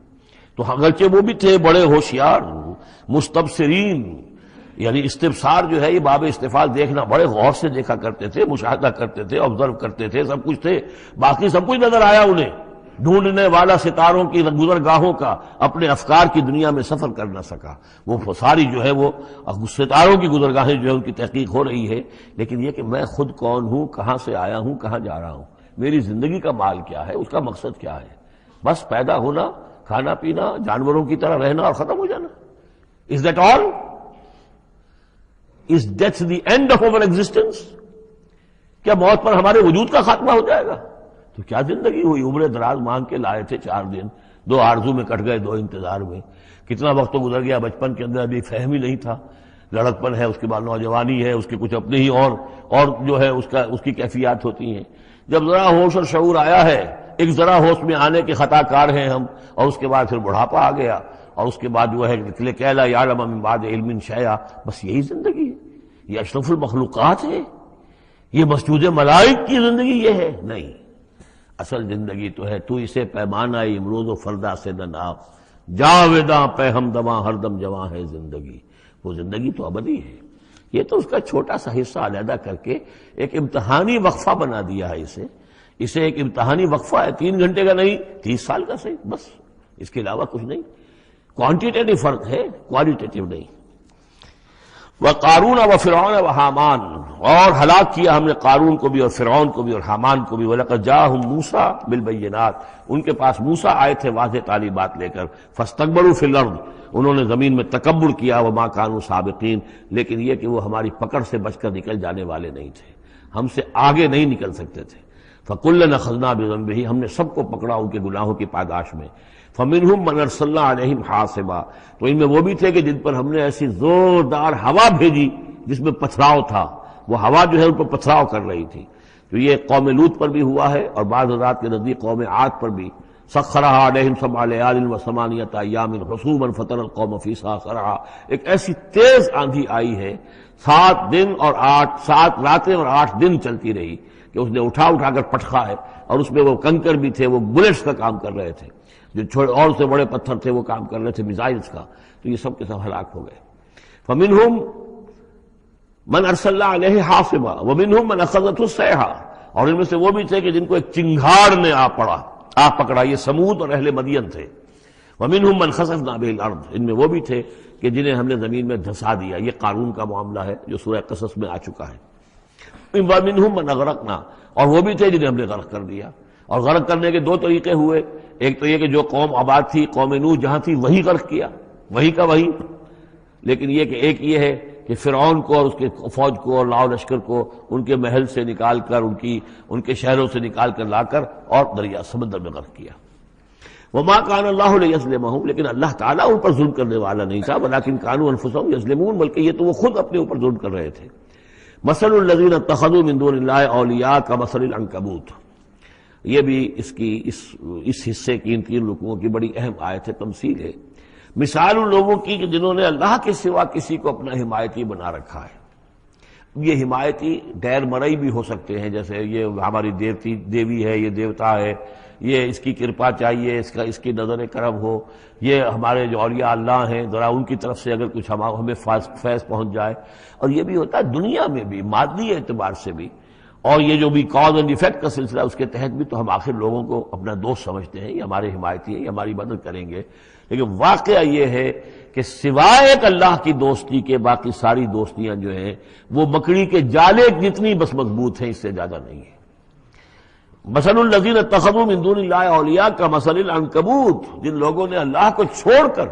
S2: تو اگرچہ وہ بھی تھے بڑے ہوشیار، مستبصرین، یعنی استبصار جو ہے یہ باب استفال، دیکھنا، بڑے غور سے دیکھا کرتے تھے، مشاہدہ کرتے تھے، آبزرو کرتے تھے، سب کچھ تھے، باقی سب کچھ نظر آیا انہیں۔ ڈھونڈنے والا ستاروں کی گزرگاہوں کا اپنے افکار کی دنیا میں سفر کر نہ سکا، وہ ساری جو ہے وہ ستاروں کی گزرگاہیں جو ہے ان کی تحقیق ہو رہی ہے، لیکن یہ کہ میں خود کون ہوں، کہاں سے آیا ہوں، کہاں جا رہا ہوں، میری زندگی کا مال کیا ہے، اس کا مقصد کیا ہے، بس پیدا ہونا، کھانا پینا، جانوروں کی طرح رہنا اور ختم ہو جانا۔ Is that all? Is death the end of our existence? کیا موت پر ہمارے وجود کا خاتمہ ہو جائے گا؟ تو کیا زندگی ہوئی، عمر دراز مانگ کے لائے تھے 4 دن، 2 آرزو میں کٹ گئے، 2 انتظار میں، کتنا وقت تو گزر گیا، بچپن کے اندر ابھی فہم ہی نہیں تھا، لڑکپن ہے، اس کے بعد نوجوانی ہے، اس کے کچھ اپنے ہی اور جو ہے اس کی کیفیات ہوتی ہیں۔ جب ذرا ہوش اور شعور آیا ہے، ایک ذرا ہوش میں آنے کے خطا کار ہیں ہم، اور اس کے بعد پھر بڑھاپا آ گیا، اور اس کے بعد جو ہے کہ لا یعلم من بعد علم شیئا، بس یہی زندگی ہے، یہ اشرف المخلوقات ہے، یہ مسجود ملائک کی زندگی یہ ہے؟ نہیں، اصل زندگی تو ہے تو اسے پیمانہ امروز و فردا سے نہ ناپ، جاویداں پہ ہمدماں ہر دم جواں ہے زندگی، وہ زندگی تو ابدی ہے۔ یہ تو اس کا چھوٹا سا حصہ علیحدہ کر کے ایک امتحانی وقفہ بنا دیا ہے، اسے ایک امتحانی وقفہ ہے، 3 گھنٹے کا نہیں، 30 سال کا صحیح، بس اس کے علاوہ کچھ نہیں۔ کوانٹیٹیو فرق ہے، کوالٹیٹیو نہیں۔ وَقَارُونَ وَفِرْعَوْنَ وَحَامَانَ، اور ہلاک کیا ہم نے قارون کو بھی اور فرعون کو بھی اور حامان کو بھی۔ وَلَقَدْ جَاءَهُم مُوسَىٰ بِالْبَيِّنَاتِ، ان کے پاس موسیٰ آئے تھے واضح تعلیمات لے کر۔ فَاسْتَكْبَرُوا فِي الْأَرْضِ، انہوں نے زمین میں تکبر کیا، وَمَا كَانُوا سَابِقِينَ، لیکن یہ کہ وہ ہماری پکڑ سے بچ کر نکل جانے والے نہیں تھے، ہم سے آگے نہیں نکل سکتے تھے۔ فَكُلًّا أَخَذْنَا بِذَنبِهِ، ہم نے سب کو پکڑا ان کے گناہوں کی پاداش میں۔ فَمِنْهُمْ مَنْ أَرْسَلْنَا عَلَيْهِمْ حَاصِبًا، تو ان میں وہ بھی تھے کہ جن پر ہم نے ایسی زوردار ہوا بھیجی جس میں پتھراؤ تھا، وہ ہوا جو ہے ان پر پتھراؤ کر رہی تھی۔ تو یہ قوم لوط پر بھی ہوا ہے، اور بعض حضرات کے نزدیک قوم عاد پر بھی۔ سخرها عليهم 7 ليال و8 أيام حسوما فترى القوم فيها صرعا، ایک ایسی تیز آندھی آئی ہے، 7 راتیں اور 8 دن چلتی رہی کہ اس نے اٹھا کر پٹخا ہے، اور اس میں وہ کنکر بھی تھے، وہ بلٹس کا کام کر رہے تھے، جو اور سے بڑے پتھر تھے وہ کام کر رہے تھے، میزائلز کا، تو یہ سب کے سب ہلاک ہو گئے۔ فمنهم من ارسلنا علیہ حاصبا ومنهم من اخذته الصیحہ، اور ان میں سے وہ بھی تھے کہ جن کو ایک چنگھاڑ نے آ پڑا، آپ پکڑا، یہ سمود اور اہل مدین تھے۔ وَمِنْهُمْ مَنْ خَسَفْنَا بِهِ الْأَرْضِ، ان میں وہ بھی تھے کہ جنہیں ہم نے زمین میں دھسا دیا۔ یہ قارون کا معاملہ ہے جو سورہ قصص میں آ چکا ہے۔ وَمِنْهُمْ مَنْ أَغْرَقْنَا، اور وہ بھی تھے جنہیں ہم نے غرق کر دیا۔ اور غرق کرنے کے دو طریقے ہوئے، ایک تو یہ کہ جو قوم آباد تھی، قوم نوح جہاں تھی وہی غرق کیا، وہی کا وہی۔ لیکن یہ کہ ایک یہ ہے کہ فرعون کو اور اس کے فوج کو اور لاؤ لشکر کو ان کے محل سے نکال کر، ان کے شہروں سے نکال کر لا کر اور دریا سمندر میں غرق کیا۔ وما كان الله ليظلمهم، لیکن اللہ تعالیٰ ان پر ظلم کرنے والا نہیں تھا، ولكن كانوا انفسهم يظلمون، بلکہ یہ تو وہ خود اپنے اوپر ظلم کر رہے تھے۔ مثل الذين اتخذوا من دون الله اولیاء كمثل العنكبوت، یہ بھی اس حصے کی ان تین رکوعوں کی بڑی اہم آیت ہے، تمثیل ہے۔ مثال ان لوگوں کی کہ جنہوں نے اللہ کے سوا کسی کو اپنا حمایتی بنا رکھا ہے۔ یہ حمایتی غیر مرئی بھی ہو سکتے ہیں، جیسے یہ ہماری دیوی ہے، یہ دیوتا ہے، یہ اس کی کرپا چاہیے، اس کی نظر کرم ہو، یہ ہمارے جو اولیاء اللہ ہیں ذرا ان کی طرف سے اگر کچھ ہمیں فیض پہنچ جائے۔ اور یہ بھی ہوتا ہے دنیا میں بھی، مادی اعتبار سے بھی، اور یہ جو بھی کاز اینڈ ایفیکٹ کا سلسلہ اس کے تحت بھی تو ہم آخر لوگوں کو اپنا دوست سمجھتے ہیں، یہ ہمارے حمایتی ہیں، یہ ہماری مدد کریں گے۔ لیکن واقعہ یہ ہے کہ سوائے ایک اللہ کی دوستی کے باقی ساری دوستیاں جو ہیں وہ مکڑی کے جالے جتنی بس مضبوط ہیں، اس سے زیادہ نہیں ہے۔ مثل الذین اتخذوا من دون اللہ اولیاء کمثل العنکبوت، جن لوگوں نے اللہ کو چھوڑ کر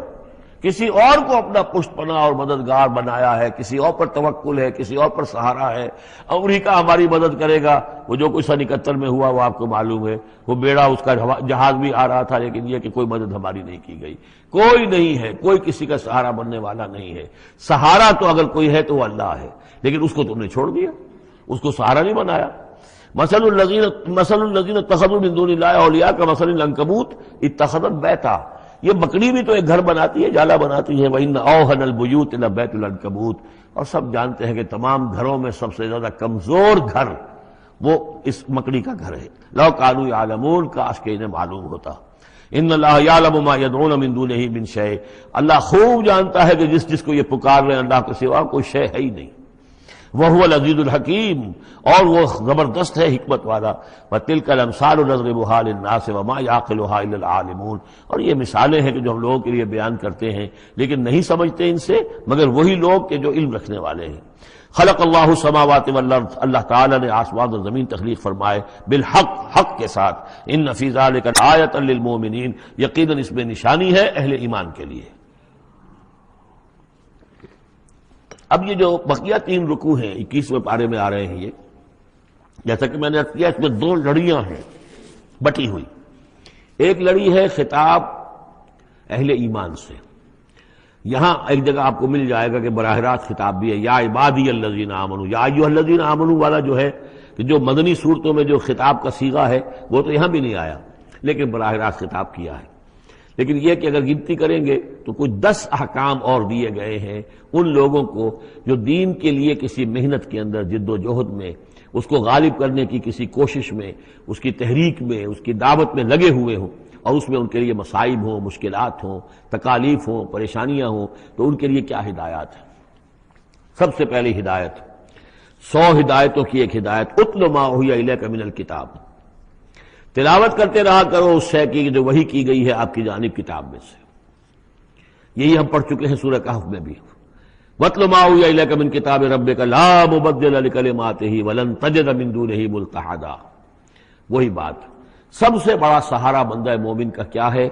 S2: کسی اور کو اپنا پشت پناہ اور مددگار بنایا ہے، کسی اور پر توکل ہے، کسی اور پر سہارا ہے۔ امریکہ ہماری مدد کرے گا، وہ جو کچھ 71 میں ہوا وہ آپ کو معلوم ہے، وہ بیڑا اس کا جہاز بھی آ رہا تھا، لیکن یہ کہ کوئی مدد ہماری نہیں کی گئی، کوئی نہیں ہے، کوئی کسی کا سہارا بننے والا نہیں ہے۔ سہارا تو اگر کوئی ہے تو وہ اللہ ہے، لیکن اس کو تم نے چھوڑ دیا، اس کو سہارا نہیں بنایا۔ مثل الذین اتخذوا من دون اللہ اولیاء کمثل العنکبوت اتخذت بیتا، یہ مکڑی بھی تو ایک گھر بناتی ہے، جالا بناتی ہے۔ وَإِنَّ أَوْهَنَ الْبُيُوتِ لَبَيْتُ الْعَنكَبُوتِ، اور سب جانتے ہیں کہ تمام گھروں میں سب سے زیادہ کمزور گھر وہ اس مکڑی کا گھر ہے۔ لَوْ كَانُوا يَعْلَمُونَ، کاش کہ انہیں معلوم ہوتا۔ إِنَّ اللَّهَ يَعْلَمُ مَا يَدْعُونَ مِن دُونِهِ مِن شَيْءٍ، اللہ خوب جانتا ہے کہ جس کو یہ پکار رہے ہیں اللہ کے سوا کوئی شے ہے ہی نہیں۔ وَهُوَ الْعَزِيزُ الْحَكِيمُ، اور وہ زبردست ہے حکمت والا۔ وَتِلْكَ الْأَمْثَالُ نَضْرِبُهَا لِلنَّاسِ وَمَا يَعْقِلُهَا إِلَّا الْعَالِمُونَ، اور یہ مثالیں ہیں کہ جو ہم لوگوں کے لیے بیان کرتے ہیں لیکن نہیں سمجھتے ان سے مگر وہی لوگ کہ جو علم رکھنے والے ہیں۔ خلق اللہ السماوات والارض، اللہ تعالیٰ نے آسمان اور زمین تخلیق فرمائے، بالحق، حق کے ساتھ۔ ان فی ذلک آیۃ للمؤمنین، یقیناً اس میں نشانی ہے اہل ایمان کے لیے۔ اب یہ جو بقیہ تین رکوع ہیں 21ویں پارے میں آ رہے ہیں، یہ جیسا کہ میں نے عرض کیا اس میں دو لڑیاں ہیں بٹی ہوئی۔ ایک لڑی ہے خطاب اہل ایمان سے، یہاں ایک جگہ آپ کو مل جائے گا کہ براہ راست خطاب بھی ہے، یا عبادی الذین آمنوا، یا ایھا الذین آمنوا والا جو ہے کہ جو مدنی صورتوں میں جو خطاب کا صیغہ ہے وہ تو یہاں بھی نہیں آیا، لیکن براہ راست خطاب کیا ہے۔ لیکن یہ کہ اگر گنتی کریں گے تو کچھ 10 احکام اور دیے گئے ہیں ان لوگوں کو جو دین کے لیے کسی محنت کے اندر جد و جہد میں، اس کو غالب کرنے کی کسی کوشش میں، اس کی تحریک میں، اس کی دعوت میں لگے ہوئے ہوں، اور اس میں ان کے لیے مصائب ہوں، مشکلات ہوں، تکالیف ہوں، پریشانیاں ہوں، تو ان کے لیے کیا ہدایات ہے۔ سب سے پہلی ہدایت 100 ہدایتوں کی ایک ہدایت، اتل ما اوحی الیک من الکتاب، تلاوت کرتے رہا کرو اس شے کی جو وحی کی گئی ہے آپ کی جانب کتاب میں سے۔ یہی ہم پڑھ چکے ہیں سورہ کہف میں بھی، وَاتْلُ مَا أُوحِیَ إِلَيْکَ مِن کِتَابِ رَبِّکَ لَا مُبَدِّلَ لِکَلِمَاتِهِ وَلَن تَجِدَ مِن دُونِهِ مُلْتَحَدًا۔ وہی بات، سب سے بڑا سہارا بندہ مومن کا کیا ہے؟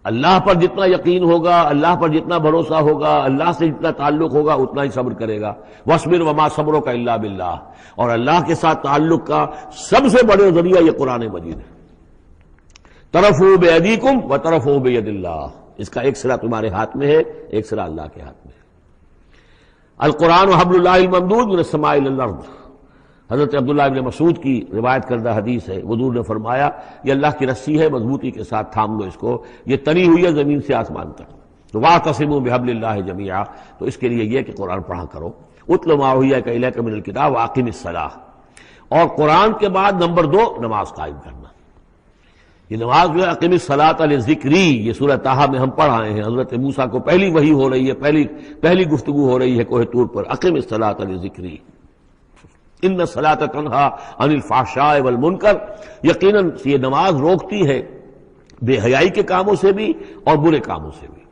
S2: اللہ پر جتنا یقین ہوگا، اللہ پر جتنا بھروسہ ہوگا، اللہ سے جتنا تعلق ہوگا اتنا ہی صبر کرے گا۔ وَاصْبِرْ وَمَا صَبْرُكَ إِلَّا بِاللَّهِ، اور اللہ کے ساتھ تعلق کا سب سے بڑے ذریعہ یہ قرآن مجید ہے۔ طرفوا بِأَيْدِيكُمْ وَطَرَفُوا بِيَدِ اللَّهِ، اس کا ایک سرا تمہارے ہاتھ میں ہے، ایک سرا اللہ کے ہاتھ میں ہے۔ القرآن حبل اللہ الممدود من السماء إلى الأرض، حضرت عبداللہ ابن مسعود کی روایت کردہ حدیث ہے، حضور نے فرمایا یہ اللہ کی رسی ہے، مضبوطی کے ساتھ تھام لو اس کو، یہ تنی ہوئی ہے زمین سے آسمان تک۔ تو واعتصموا بحبل اللہ جمیعا، تو اس کے لیے یہ کہ قرآن پڑھا کرو۔ اتل ما اوحی الیک من الکتاب واقم الصلاۃ، اور قرآن کے بعد نمبر 2 نماز قائم کرنا۔ یہ نماز جو ہے اقم الصلاۃ لذکری، یہ سورہ طٰہٰ میں ہم پڑھ آئے ہیں، حضرت موسیٰ کو پہلی وحی ہو رہی ہے، پہلی گفتگو ہو رہی ہے کوہ طور پر، اقم الصلاۃ لذکری۔ ان الصلاۃ تنہا عن الفحشاء والمنکر، یقیناً یہ نماز روکتی ہے بے حیائی کے کاموں سے بھی اور برے کاموں سے بھی۔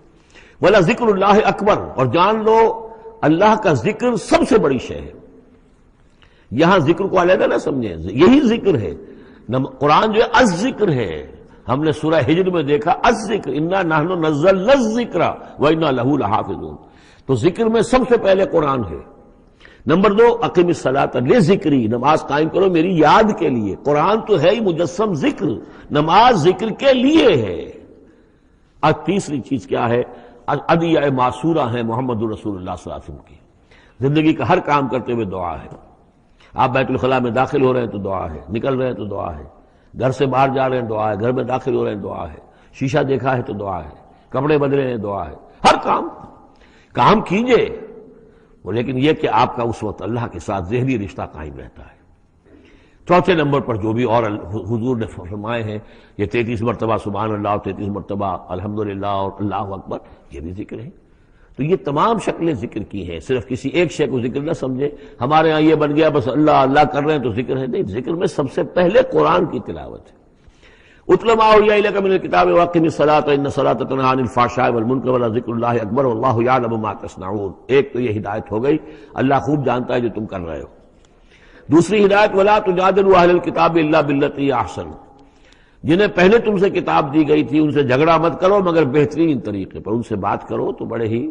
S2: ولا ذکر اللہ اکبر، اور جان لو اللہ کا ذکر سب سے بڑی شے ہے۔ یہاں ذکر کو علیحدہ نہ سمجھیں، یہی ذکر ہے۔ قرآن جو ہے الذکر ہے، ہم نے سورہ ہجر میں دیکھا الذکر انا نحن نزلنا الذکر وانا لہ لحافظون، تو ذکر میں سب سے پہلے قرآن ہے۔ نمبر 2 اقم الصلاۃ لذکری، نماز قائم کرو میری یاد کے لیے۔ قرآن تو ہے ہی مجسم ذکر، نماز ذکر کے لیے ہے۔ اور تیسری چیز کیا ہے؟ ادعیہ معصورہ ہیں محمد رسول اللہ صلی اللہ علیہ وسلم کی، زندگی کا ہر کام کرتے ہوئے دعا ہے۔ آپ بیت الخلاء میں داخل ہو رہے ہیں تو دعا ہے، نکل رہے ہیں تو دعا ہے، گھر سے باہر جا رہے ہیں دعا ہے، گھر میں داخل ہو رہے ہیں دعا ہے، شیشہ دیکھا ہے تو دعا ہے، کپڑے بدلے ہیں دعا ہے، ہر کام کیجئے وہ، لیکن یہ کہ آپ کا اس وقت اللہ کے ساتھ ذہنی رشتہ قائم رہتا ہے۔ چوتھے نمبر پر جو بھی اور حضور نے فرمائے ہیں، یہ 33 مرتبہ سبحان اللہ اور 33 مرتبہ الحمدللہ اور اللہ اکبر، یہ بھی ذکر ہے۔ تو یہ تمام شکلیں ذکر کی ہیں، صرف کسی ایک شے کو ذکر نہ سمجھے۔ ہمارے ہاں یہ بن گیا بس اللہ اللہ کر رہے ہیں تو ذکر ہے، نہیں، ذکر میں سب سے پہلے قرآن کی تلاوت ہے۔ اتل ما اوحی الیک من الکتاب واقم الصلاۃ ان الصلاۃ تنہی عن الفحشاء والمنکر ولذکر اللہ اکبر واللہ یعلم ما تصنعون۔ ایک تو یہ ہدایت ہو گئی، اللہ خوب جانتا ہے جو تم کر رہے ہو۔ دوسری ہدایت ولا تجادلوا اہل الکتاب الا باللتی ہی احسن، جنہیں پہلے تم سے کتاب دی گئی تھی ان سے جھگڑا مت کرو مگر بہترین طریقے پر، ان سے بات کرو تو بڑے ہی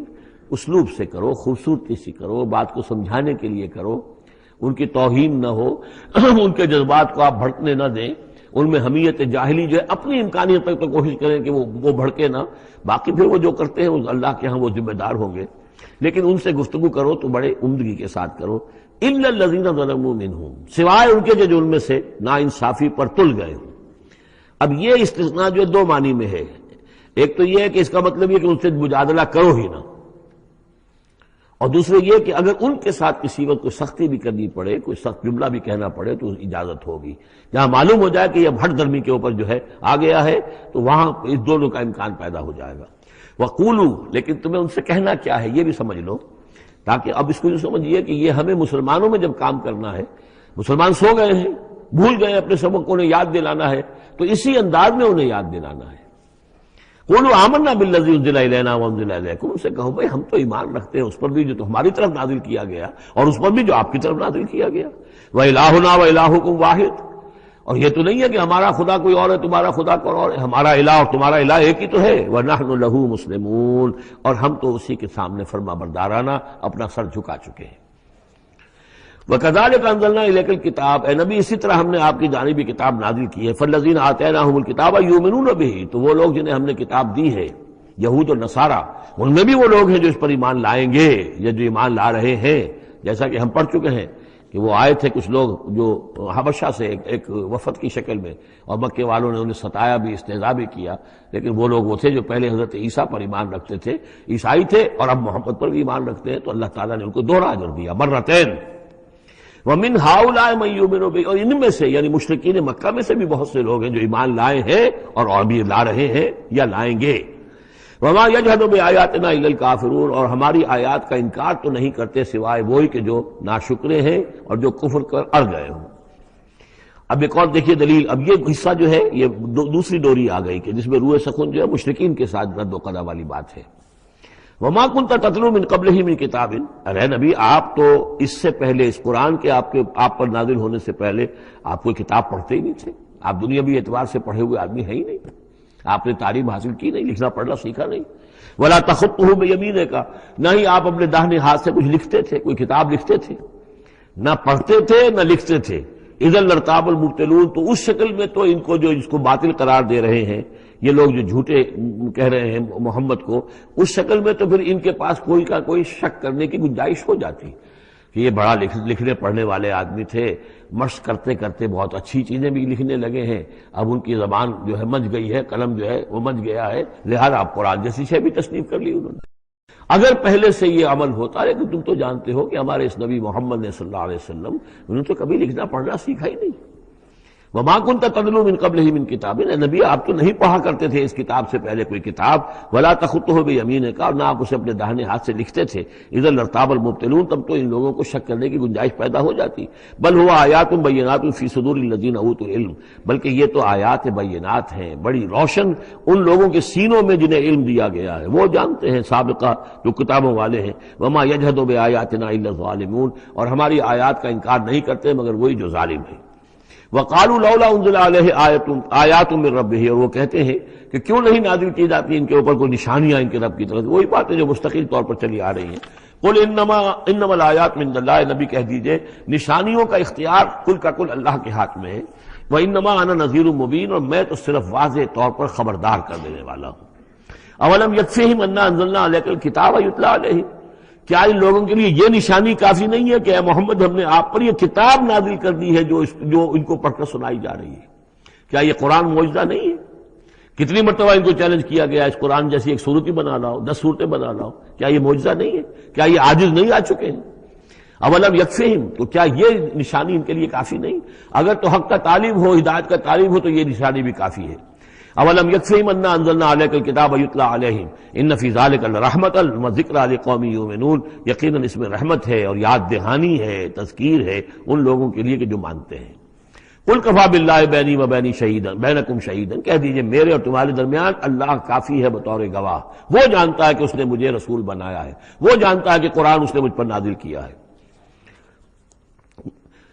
S2: اسلوب سے کرو، خوبصورتی سے کرو، بات کو سمجھانے کے لیے کرو، ان کی توہین نہ ہو، ان کے جذبات کو آپ بھڑکنے نہ دیں، ان میں حمیت جاہلی جو ہے اپنی امکانیت تک تو کوشش کریں کہ وہ بھڑکے نہ، باقی پھر وہ جو کرتے ہیں وہ اللہ کے ہاں وہ ذمہ دار ہوں گے، لیکن ان سے گفتگو کرو تو بڑے عمدگی کے ساتھ کرو۔ الا الذین ظلموا منہم، سوائے ان کے جو ان میں سے نا انصافی پر تل گئے ہوں۔ اب یہ استثناء جو 2 معنی میں ہے، ایک تو یہ ہے کہ اس کا مطلب یہ کہ ان سے مجادلہ کرو ہی نہ، اور دوسرے یہ کہ اگر ان کے ساتھ کسی وقت کوئی سختی بھی کرنی پڑے، کوئی سخت جملہ بھی کہنا پڑے تو اجازت ہوگی، جہاں معلوم ہو جائے کہ یہ ہٹ درمی کے اوپر جو ہے آ گیا ہے تو وہاں اس دونوں کا امکان پیدا ہو جائے گا۔ وَقُولُوا، لیکن تمہیں ان سے کہنا کیا ہے یہ بھی سمجھ لو، تاکہ اب اس کو جو سمجھیے کہ یہ ہمیں مسلمانوں میں جب کام کرنا ہے، مسلمان سو گئے ہیں، بھول گئے اپنے سبق کو، انہیں یاد دلانا ہے تو اسی انداز میں انہیں یاد دلانا ہے۔ قولوا آمنا بالذی انزل الینا وانزل الیکم، ان سے کہو بھائی ہم تو ایمان رکھتے ہیں اس پر بھی جو تمہاری طرف نازل کیا گیا اور اس پر بھی جو آپ کی طرف نازل کیا گیا۔ وَإِلَٰهُنَا وَإِلَٰهُكُمْ وَاحِدٌ، اور یہ تو نہیں ہے کہ ہمارا خدا کوئی اور ہے تمہارا خدا کوئی اور ہے، ہمارا الہ اور تمہارا الہ ایک ہی تو ہے۔ وَنَحْنُ لَهُ مُسْلِمُونَ، اور ہم تو اسی کے سامنے فرما بردارانہ اپنا سر جھکا چکے ہیں۔ وَكَذَلِكَ أَنزَلْنَا إِلَيْكَ الْكِتَابَ، اے نبی اسی طرح ہم نے آپ کی جانب بھی کتاب نازل کی ہے۔ فَالَّذِينَ آتَيْنَاهُمُ الْكِتَابَ يُؤْمِنُونَ بِهِ، تو وہ لوگ جنہیں ہم نے کتاب دی ہے، یہود اور نصارہ، ان میں بھی وہ لوگ ہیں جو اس پر ایمان لائیں گے یا جو ایمان لا رہے ہیں، جیسا کہ ہم پڑھ چکے ہیں کہ وہ آئے تھے کچھ لوگ جو حبشہ سے ایک وفد کی شکل میں، اور مکے والوں نے انہیں ستایا بھی، استہزاء بھی کیا، لیکن وہ لوگ وہ تھے جو پہلے حضرت عیسیٰ پر ایمان رکھتے تھے، عیسائی تھے، اور اب محمد پر بھی ایمان رکھتے ہیں، تو اللہ تعالیٰ نے ان کو 2 اجر دیا، مرتين۔ وَمِنْ هَؤُلَاءِ مَن يُؤْمِنُ بِهِ، اور ان میں سے یعنی مشرکین مکہ میں سے بھی بہت سے لوگ ہیں جو ایمان لائے ہیں اور ابھی لا رہے ہیں یا لائیں گے۔ وَمَا يَجْحَدُ بِآيَاتِنَا إِلَّا الْكَافِرُونَ، اور ہماری آیات کا انکار تو نہیں کرتے سوائے وہی کہ جو ناشکرے ہیں اور جو کفر کر اڑ گئے ہوں۔ اب ایک اور دیکھیے دلیل، اب یہ حصہ جو ہے یہ دوسری ڈوری آ گئی کہ جس میں روح سخن جو ہے مشرکین کے ساتھ رد و قضا والی بات ہے۔ وَمَا كُنْتَ تَتْلُو مِن قَبْلِهِ مِن كِتَابٍ، ارے نبی آپ تو اس سے پہلے، اس قرآن کے آپ پر نازل ہونے سے پہلے آپ کوئی کتاب پڑھتے ہی نہیں تھے، آپ دنیاوی اعتبار سے پڑھے ہوئے آدمی ہیں ہی نہیں، آپ نے تعلیم حاصل کی نہیں، لکھنا پڑھنا سیکھا نہیں۔ وَلَا تَخُطُّهُ بِيَمِينِكَ، نہ ہی آپ اپنے داہنے ہاتھ سے کچھ لکھتے تھے، کوئی کتاب لکھتے تھے، نہ پڑھتے تھے نہ لکھتے تھے۔ اِذًا لَارْتَابَ الْمُبْطِلُونَ، تو اس شکل میں تو ان کو جو اس کو باطل قرار دے رہے ہیں یہ لوگ جو جھوٹے کہہ رہے ہیں محمد کو، اس شکل میں تو پھر ان کے پاس کوئی کا کوئی شک کرنے کی گنجائش ہو جاتی کہ یہ بڑا لکھنے پڑھنے والے آدمی تھے، مشق کرتے کرتے بہت اچھی چیزیں بھی لکھنے لگے ہیں، اب ان کی زبان جو ہے مچ گئی ہے، قلم جو ہے وہ مچ گیا ہے، لہذا اب قرآن جیسی شے بھی تصنیف کر لی انہوں نے۔ اگر پہلے سے یہ عمل ہوتا، لیکن تم تو جانتے ہو کہ ہمارے اس نبی محمد نے صلی اللہ علیہ وسلم انہوں نے تو کبھی لکھنا پڑھنا سیکھا ہی نہیں۔ وما كنت تتلو من قبله من کتاب، اے نبی آپ تو نہیں پڑھا کرتے تھے اس کتاب سے پہلے کوئی کتاب، ولا تخطه بیمینک، اور نہ آپ اسے اپنے داہنے ہاتھ سے لکھتے تھے، اذا لارتاب المبطلون، تب تو ان لوگوں کو شک کرنے کی گنجائش پیدا ہو جاتی۔ بل هو آیات بینات فی صدور الذین اوتوا العلم، بلکہ یہ تو آیات بینات ہیں بڑی روشن ان لوگوں کے سینوں میں جنہیں علم دیا گیا ہے، وہ جانتے ہیں سابقہ جو کتابوں والے ہیں۔ وما یجحد بآیاتنا الا الظالمون، اور ہماری آیات کا انکار نہیں کرتے مگر وہی جو ظالم ہیں۔ وقالوا لولا انزل علیہ آیات من ربہ، اور وہ کہتے ہیں کہ کیوں نہیں نازل کی جاتی ان کے اوپر کوئی نشانیاں ان کے رب کی طرف سے، وہی باتیں جو مستقل طور پر چلی آ رہی ہیں۔ قل انما الآیات من اللہ، نبی کہہ دیجئے نشانیوں کا اختیار کل کا کل اللہ کے ہاتھ میں ہے۔ وانما انا نذیر مبین، اور میں تو صرف واضح طور پر خبردار کر دینے والا ہوں۔ اولم یکفیہم انا انزلنا علیک الکتاب یتلی علیہم، کیا ان لوگوں کے لیے یہ نشانی کافی نہیں ہے کہ اے محمد ہم نے آپ پر یہ کتاب نازل کر دی ہے جو ان کو پڑھ کر سنائی جا رہی ہے؟ کیا یہ قرآن معجزہ نہیں ہے؟ کتنی مرتبہ ان کو چیلنج کیا گیا اس قرآن جیسی ایک صورت ہی بنا لاؤ، 10 صورتیں بنا لاؤ، کیا یہ معجزہ نہیں ہے؟ کیا یہ عاجز نہیں آ چکے ہیں؟ اولم یکفیہم، تو کیا یہ نشانی ان کے لیے کافی نہیں؟ اگر تو حق کا طالب ہو، ہدایت کا طالب ہو، تو یہ نشانی بھی کافی ہے۔ اولم یکفیہم انا انزلنا علیک الکتاب یتلی علیہم ان فی ذلک لرحمۃ وذکریٰ لقوم یؤمنون، یقیناً اس میں رحمت ہے اور یاد دہانی ہے، تذکیر ہے ان لوگوں کے لیے کہ جو مانتے ہیں۔ قل کفیٰ باللہ بینی وبین شہیدا بینکم شہیدا، کہہ دیجئے میرے اور تمہارے درمیان اللہ کافی ہے بطور گواہ، وہ جانتا ہے کہ اس نے مجھے رسول بنایا ہے، وہ جانتا ہے کہ قرآن اس نے مجھ پر نازل کیا ہے۔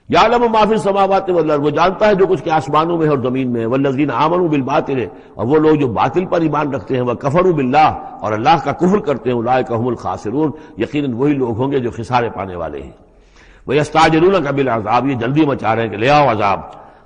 S2: یعلم ما فی السماوات والارض، وہ جانتا ہے جو کچھ کے آسمانوں میں اور زمین میں ہے۔ والذین آمنوا بالباطل، اور وہ لوگ جو باطل پر ایمان رکھتے ہیں، وکفروا باللہ، اور اللہ کا کفر کرتے ہیں، اولئک هم الخاسرون، یقیناً وہی لوگ ہوں گے جو خسارے پانے والے ہیں۔ ویستعجلونک بالعذاب، یہ جلدی مچا رہے ہیں کہ لے آؤ عذاب۔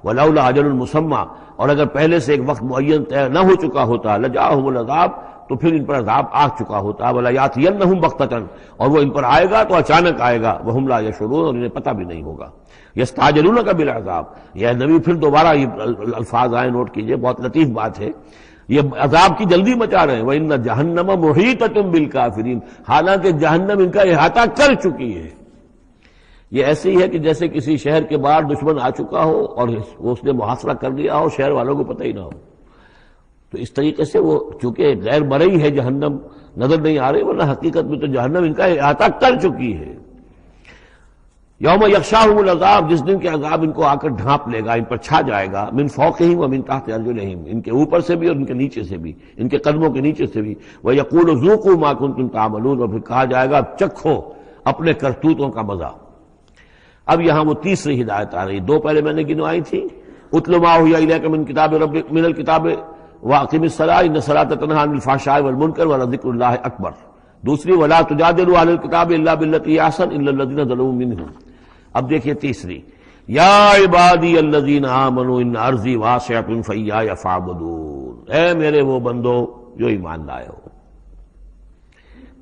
S2: ولولا اجل مسمى، اور اگر پہلے سے ایک وقت معین طے نہ ہو چکا ہوتا، لجاءہم العذاب، تو پھر ان پر عذاب آ چکا ہوتا۔ ولیاتینہم بغتۃ، اور وہ ان پر آئے گا تو اچانک آئے گا، وہم لا یشعرون، اور انہیں پتہ بھی نہیں ہوگا۔ یستعجلونک بالعذاب، یہ نبی پھر دوبارہ یہ الفاظ آئے، نوٹ کیجئے، بہت لطیف بات ہے، یہ عذاب کی جلدی مچا رہے ہیں۔ وَإِنَّ جَهَنَّمَ مُحِيطَةٌ بِالْكَافِرِينَ، حالانکہ جہنم ان کا احاطہ کر چکی ہے۔ یہ ایسے ہی ہے کہ جیسے کسی شہر کے باہر دشمن آ چکا ہو اور اس نے محاصرہ کر لیا ہو، شہر والوں کو پتہ ہی نہ ہو۔ تو اس طریقے سے وہ چونکہ غیر مرئی ہے، جہنم نظر نہیں آ رہی، ورنہ حقیقت میں تو جہنم ان کا احاطہ کر چکی ہے۔ یوم یغشاہم العذاب، جس دن کے عذاب ان کو آ کر ڈھانپ لے گا، ان پر چھا جائے گا، من فوقہم ومن تحت ارجلہم، ان کے اوپر سے بھی اور ان کے نیچے سے بھی، ان کے قدموں کے نیچے سے بھی۔ ویقول ذوقوا ما کنتم تعملون، اور پھر کہا جائے گا چکھو اپنے کرتوتوں کا مزہ۔ اب یہاں وہ تیسری ہدایت آ رہی، دو پہلے میں نے گنوائی تھی، اتل ما اوحی الیک من کتاب ربک من الکتاب واقم الصلاۃ ان الصلاۃ تنہی عن الفحشاء والمنکر ولذکر اللہ اکبر۔ دوسری ولا تجادلوا اہل الکتاب الا بالتی احسن الا الذین ظلموا منہم۔ اب دیکھیے تیسری، یا عبادی الذین آمنوا ان ارضی واسعۃ فایای فاعبدون، اے میرے وہ بندو جو ایمان لائے ہو۔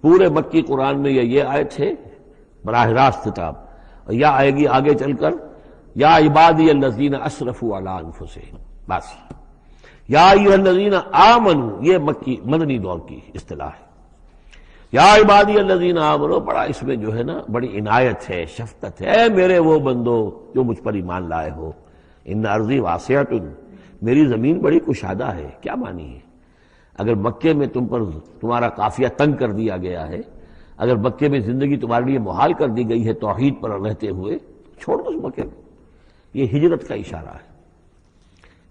S2: پورے مکی قرآن میں یہ آیت ہے براہ راست خطاب، اور یا آئے گی آگے چل کر یا عبادی الذین اسرفوا علی انفسہم، بس۔ یا ایھا الذین آمنوا، یہ مکی مدنی دور کی اصطلاح ہے۔ یا عبادی الذین آمنوا، بڑا اس میں جو ہے نا بڑی عنایت ہے، شفقت ہے، اے میرے وہ بندو جو مجھ پر ایمان لائے ہو۔ ان ارضی واسعۃ، میری زمین بڑی کشادہ ہے، کیا معنی ہے؟ اگر مکے میں تم پر تمہارا قافیہ تنگ کر دیا گیا ہے، اگر مکے میں زندگی تمہارے لیے محال کر دی گئی ہے توحید پر رہتے ہوئے، چھوڑ دو اس مکے کو۔ یہ ہجرت کا اشارہ ہے،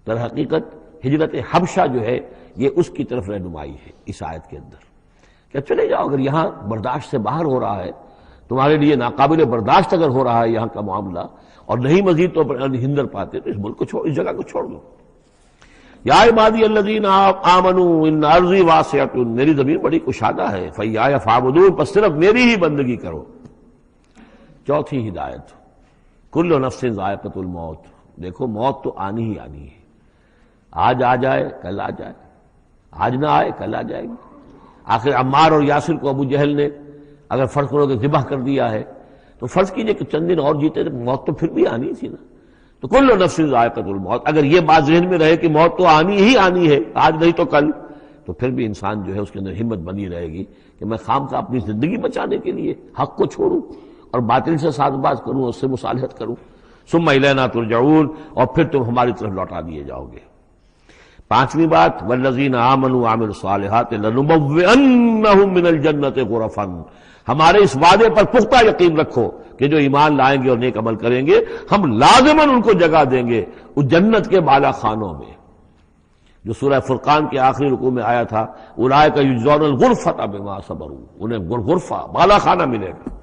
S2: در حقیقت ہجرت حبشہ جو ہے یہ اس کی طرف رہنمائی ہے اس آیت کے اندر، کہ چلے جاؤ، اگر یہاں برداشت سے باہر ہو رہا ہے، تمہارے لیے ناقابل برداشت اگر ہو رہا ہے یہاں کا معاملہ، اور نہیں مزید تو ہندر پاتے، تو اس ملک کو چھوڑ، اس جگہ کو چھوڑ دو۔ یا عبادی الذین آمنوا ان ارضی واسعۃ، میری زمین بڑی کشادہ ہے، فایای فاعبدون، بس صرف میری ہی بندگی کرو۔ چوتھی ہدایت، کل نفس ذائقۃ الموت، دیکھو موت تو آنی ہی آنی ہے، آج آ جائے کل آ جائے، آج نہ آئے کل آ جائے گی۔ آخر عمار اور یاسر کو ابو جہل نے اگر فرض کرو کہ ذبح کر دیا ہے، تو فرض کیجئے کہ چند دن اور جیتے تو موت تو پھر بھی آنی تھی نا۔ تو کل نفس ذائقۃ الموت، اگر یہ بات ذہن میں رہے کہ موت تو آنی ہی آنی ہے، آج نہیں تو کل، تو پھر بھی انسان جو ہے اس کے اندر ہمت بنی رہے گی کہ میں خام کا اپنی زندگی بچانے کے لیے حق کو چھوڑوں اور باطل سے ساز باز کروں، اس سے مصالحت کروں۔ ثم الینا ترجعون، اور پھر تم ہماری طرف لوٹا دیے جاؤ گے۔ پانچویں بات، والذین آمنوا وعملوا الصالحات لنبوئنہم من الجنۃ غرفا، ہمارے اس وعدے پر پختہ یقین رکھو کہ جو ایمان لائیں گے اور نیک عمل کریں گے ہم لازماً ان کو جگہ دیں گے اس جنت کے بالا خانوں میں، جو سورہ فرقان کے آخری رکوع میں آیا تھا، اولئک یجزون الغرفۃ بما صبروا، انہیں غرفہ بالا خانہ ملے گا۔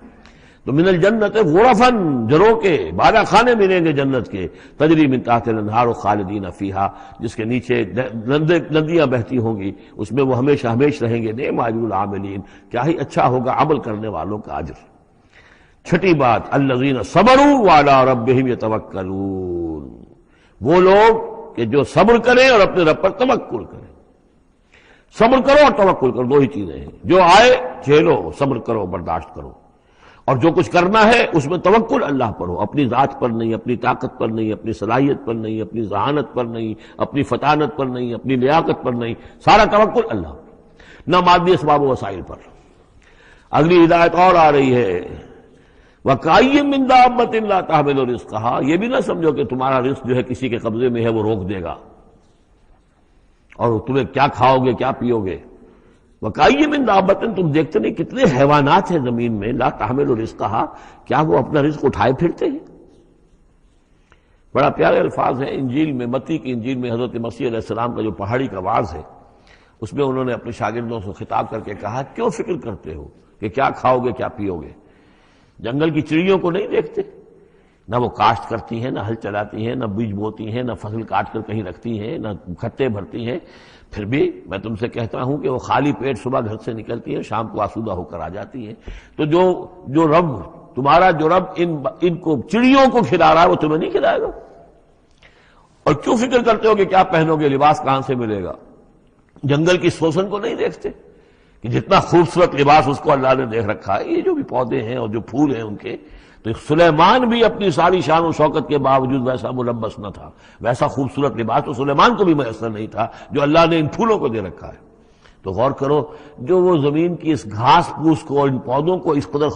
S2: تو من الجنت غرفاً، جروں کے بالا خانے ملیں گے جنت کے، تجری من تحت الانہار خالدین فیہا، جس کے نیچے ندیاں بہتی ہوں گی، اس میں وہ ہمیشہ ہمیش رہیں گے۔ نعم اجر العاملین، کیا ہی اچھا ہوگا عمل کرنے والوں کا اجر۔ چھٹی بات، الذین صبروا وعلی ربہم یتوکلون، وہ لوگ کہ جو صبر کریں اور اپنے رب پر توکل کریں۔ صبر کرو اور توکل کرو، دو ہی چیزیں ہیں، جو آئے جھیلو، صبر کرو، برداشت کرو، اور جو کچھ کرنا ہے اس میں توکل اللہ پر ہو، اپنی ذات پر نہیں، اپنی طاقت پر نہیں، اپنی صلاحیت پر نہیں، اپنی ذہانت پر نہیں، اپنی فطانت پر نہیں، اپنی لیاقت پر نہیں، سارا توکل اللہ، نہ مادی اسباب و وسائل پر۔ اگلی ہدایت اور آ رہی ہے، وَكَأَيٍّ مِّن دَابَّةٍ لَّا تَحْمِلُ رِزْقَهَا، یہ بھی نہ سمجھو کہ تمہارا رزق جو ہے کسی کے قبضے میں ہے وہ روک دے گا، اور تمہیں کیا کھاؤ گے کیا پیو گے۔ وَكَأَيٍّ مِّن دَابَّةٍ، تم دیکھتے نہیں کتنے حیوانات ہیں زمین میں، لا تحمل رزقها، کیا وہ اپنا رزق اٹھائے پھرتے ہیں؟ بڑا پیارے الفاظ ہیں انجیل میں، متی کی انجیل میں حضرت مسیح علیہ السلام کا جو پہاڑی کا واعظ ہے، اس میں انہوں نے اپنے شاگردوں سے خطاب کر کے کہا، کیوں فکر کرتے ہو کہ کیا کھاؤ گے کیا پیو گے؟ جنگل کی چڑیوں کو نہیں دیکھتے؟ نہ وہ کاشت کرتی ہیں، نہ ہل چلاتی ہیں، نہ بیج بوتی ہیں، نہ فصل کاٹ کر کہیں رکھتی ہیں، نہ کھٹے بھرتی ہیں، پھر بھی میں تم سے کہتا ہوں کہ وہ خالی پیٹ صبح گھر سے نکلتی ہیں، شام کو آسودہ ہو کر آ جاتی ہیں۔ تو جو رب تمہارا جو رب ان کو چڑیوں کو کھلا رہا ہے وہ تمہیں نہیں کھلائے گا؟ اور کیوں فکر کرتے ہو کہ کیا پہنو گے، لباس کہاں سے ملے گا؟ جنگل کی سوسن کو نہیں دیکھتے کہ جتنا خوبصورت لباس اس کو اللہ نے دیکھ رکھا ہے، یہ جو بھی پودے ہیں اور جو پھول ہیں ان کے، تو سلیمان بھی اپنی ساری شان و شوکت کے باوجود ویسا ملبس نہ تھا، ویسا خوبصورت لباس تو سلیمان کو بھی میسر نہیں تھا جو اللہ نے ان پھولوں کو دے رکھا ہے۔ تو غور کرو، جو وہ زمین کی اس گھاس پھوس کو، ان پودوں کو اس قدر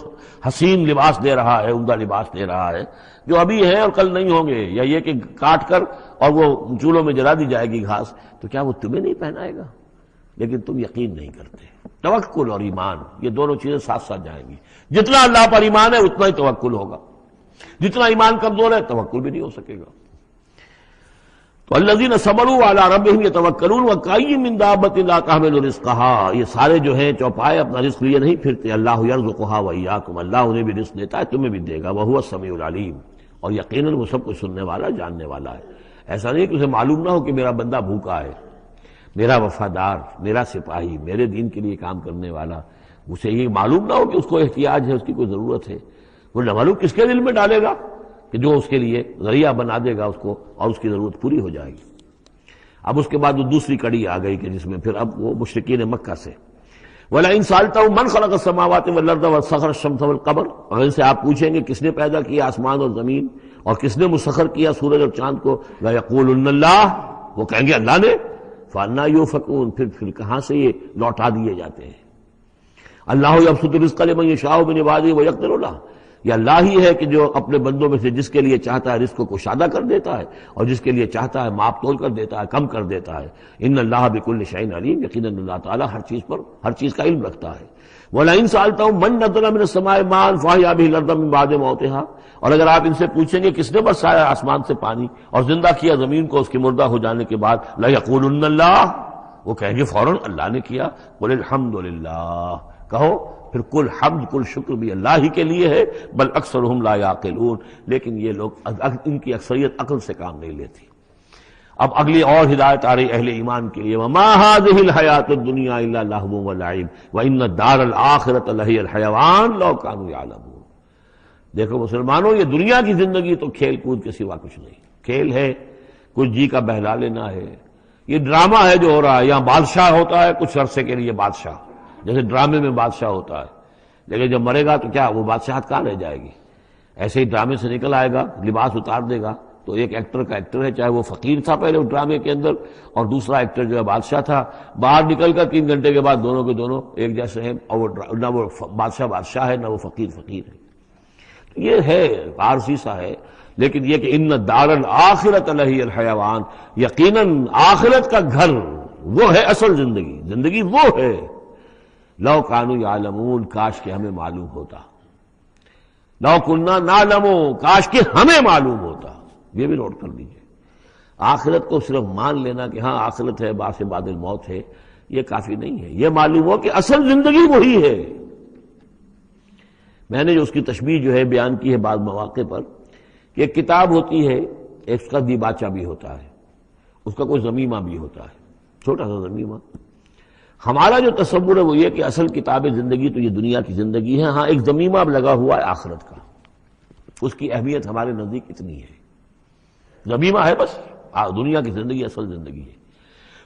S2: حسین لباس دے رہا ہے، عمدہ لباس دے رہا ہے، جو ابھی ہیں اور کل نہیں ہوں گے، یا یہ کہ کاٹ کر اور وہ چولہوں میں جلا دی جائے گی گھاس، تو کیا وہ تمہیں نہیں پہنائے گا؟ لیکن تم یقین نہیں کرتے۔ توکل اور ایمان، یہ دونوں چیزیں ساتھ ساتھ جائیں گی۔ جتنا اللہ پر ایمان ہے اتنا ہی توکل ہوگا، جتنا ایمان کمزور ہے توکل بھی نہیں ہو سکے گا۔ تو الذین صبروا علی ربہم یتوکلون وکأی من دابۃ لا تحمل رزقها، یہ سارے جو ہیں چوپائے اپنا رزق لیے نہیں پھرتے، اللہ یرزقها وایاکم، اللہ انہیں بھی رزق دیتا ہے تمہیں بھی دے گا، وہو السمیع العلیم، اور یقیناً وہ سب کچھ سننے والا جاننے والا ہے۔ ایسا نہیں کہ اسے معلوم نہ ہو کہ میرا بندہ بھوکا ہے، میرا وفادار، میرا سپاہی، میرے دین کے لیے کام کرنے والا، اسے یہ معلوم نہ ہو کہ اس کو احتیاج ہے، اس کی کوئی ضرورت ہے۔ وہ نہ معلوم کس کے دل میں ڈالے گا کہ جو اس کے لیے ذریعہ بنا دے گا اس کو، اور اس کی ضرورت پوری ہو جائے گی۔ اب اس کے بعد وہ دوسری کڑی آ گئی کہ جس میں پھر اب وہ مشرکین مکہ سے، وَلَئِن سَأَلْتَهُم مَّن خَلَقَ السَّمَاوَاتِ وَالْأَرْضَ وَسَخَّرَ الشَّمْسَ وَالْقَمَرَ، اور ان سے آپ پوچھیں گے کس نے پیدا کیا آسمان اور زمین اور کس نے مسخر کیا سورج اور چاند کو، لَيَقُولُنَّ اللَّهُ، وہ کہیں گے اللہ نے، فَأَنَّىٰ يُؤْفَكُونَ، پھر کہاں سے یہ لوٹا دیے جاتے ہیں۔ اللہ یبسط الرزق لمن یشاء من عباده ویقدر له، یہ اللہ ہی ہے کہ جو اپنے بندوں میں سے جس کے لیے چاہتا ہے رزق کو کشادہ کر دیتا ہے، اور جس کے لیے چاہتا ہے ماپ تول کر دیتا ہے، کم کر دیتا ہے۔ ان اللہ بکل شیء علیم، یقیناً اللہ تعالیٰ ہر چیز پر ہر چیز کا علم رکھتا ہے۔ وَلَئِن سَأَلْتَهُم مَّن نَّزَّلَ مِنَ السَّمَاءِ مَاءً فَأَحْيَا بِهِ الْأَرْضَ مِن بَعْدِ مَوْتِهَا، اور اگر آپ ان سے پوچھیں گے کس نے برسایا آسمان سے پانی اور زندہ کیا زمین کو اس کے مردہ ہو جانے کے بعد، لَيَقُولُنَّ اللَّهُ، وہ کہیں گے فوراً اللہ نے کیا۔ قُلِ الْحَمْدُ لِلَّهِ، کہو پھر کل حمد کل شکر بھی اللہ ہی کے لیے ہے، بل اکثرہم لا یعقلون، لیکن یہ لوگ ان کی اکثریت عقل سے کام نہیں لیتی۔ اب اگلی اور ہدایت آ رہی اہل ایمان کے لیے، وما هذه الحیاۃ الدنیا الا لہو ولعب وان الدار الآخرۃ لہی الحیوان لو کانوا یعلمون۔ دیکھو مسلمانوں، یہ دنیا کی زندگی تو کھیل کود کے سوا کچھ نہیں، کھیل ہے، کچھ جی کا بہلا لینا ہے، یہ ڈرامہ ہے جو ہو رہا ہے۔ یہاں بادشاہ ہوتا ہے کچھ عرصے کے لیے، بادشاہ جیسے ڈرامے میں بادشاہ ہوتا ہے، لیکن جب مرے گا تو کیا وہ بادشاہت کہاں رہ جائے گی؟ ایسے ہی ڈرامے سے نکل آئے گا، لباس اتار دے گا تو ایک ایکٹر کا ایکٹر ہے، چاہے وہ فقیر تھا پہلے اس ڈرامے کے اندر، اور دوسرا ایکٹر جو ہے بادشاہ تھا، باہر نکل کر 3 گھنٹے کے بعد دونوں کے دونوں ایک جیسے ہیں، اور نہ وہ بادشاہ ہے نہ وہ فقیر ہے۔ یہ ہے عارضی سا ہے۔ لیکن یہ کہ ان الدار الآخرۃ لہی الحیوان، یقیناً آخرت کا گھر وہ ہے اصل زندگی، زندگی وہ ہے۔ لو کانوا یعلمون، کاش کہ ہمیں معلوم ہوتا، لو کنا نعلم، کاش کہ ہمیں معلوم ہوتا۔ یہ بھی نوٹ کر لیجیے، آخرت کو صرف مان لینا کہ ہاں آخرت ہے، بعد سے بعد الموت ہے، یہ کافی نہیں ہے۔ یہ معلوم ہو کہ اصل زندگی وہی ہے۔ میں نے جو اس کی تشبیہ جو ہے بیان کی ہے بعض مواقع پر، کہ ایک کتاب ہوتی ہے، اس کا دیباچہ بھی ہوتا ہے، اس کا کوئی ضمیمہ بھی ہوتا ہے، چھوٹا سا ضمیمہ۔ ہمارا جو تصور ہے وہ یہ کہ اصل کتاب زندگی تو یہ دنیا کی زندگی ہے، ہاں ایک ضمیمہ اب لگا ہوا ہے آخرت کا، اس کی اہمیت ہمارے نزدیک اتنی ہے۔ ضمیمہ ہے بس، دنیا کی زندگی اصل زندگی ہے۔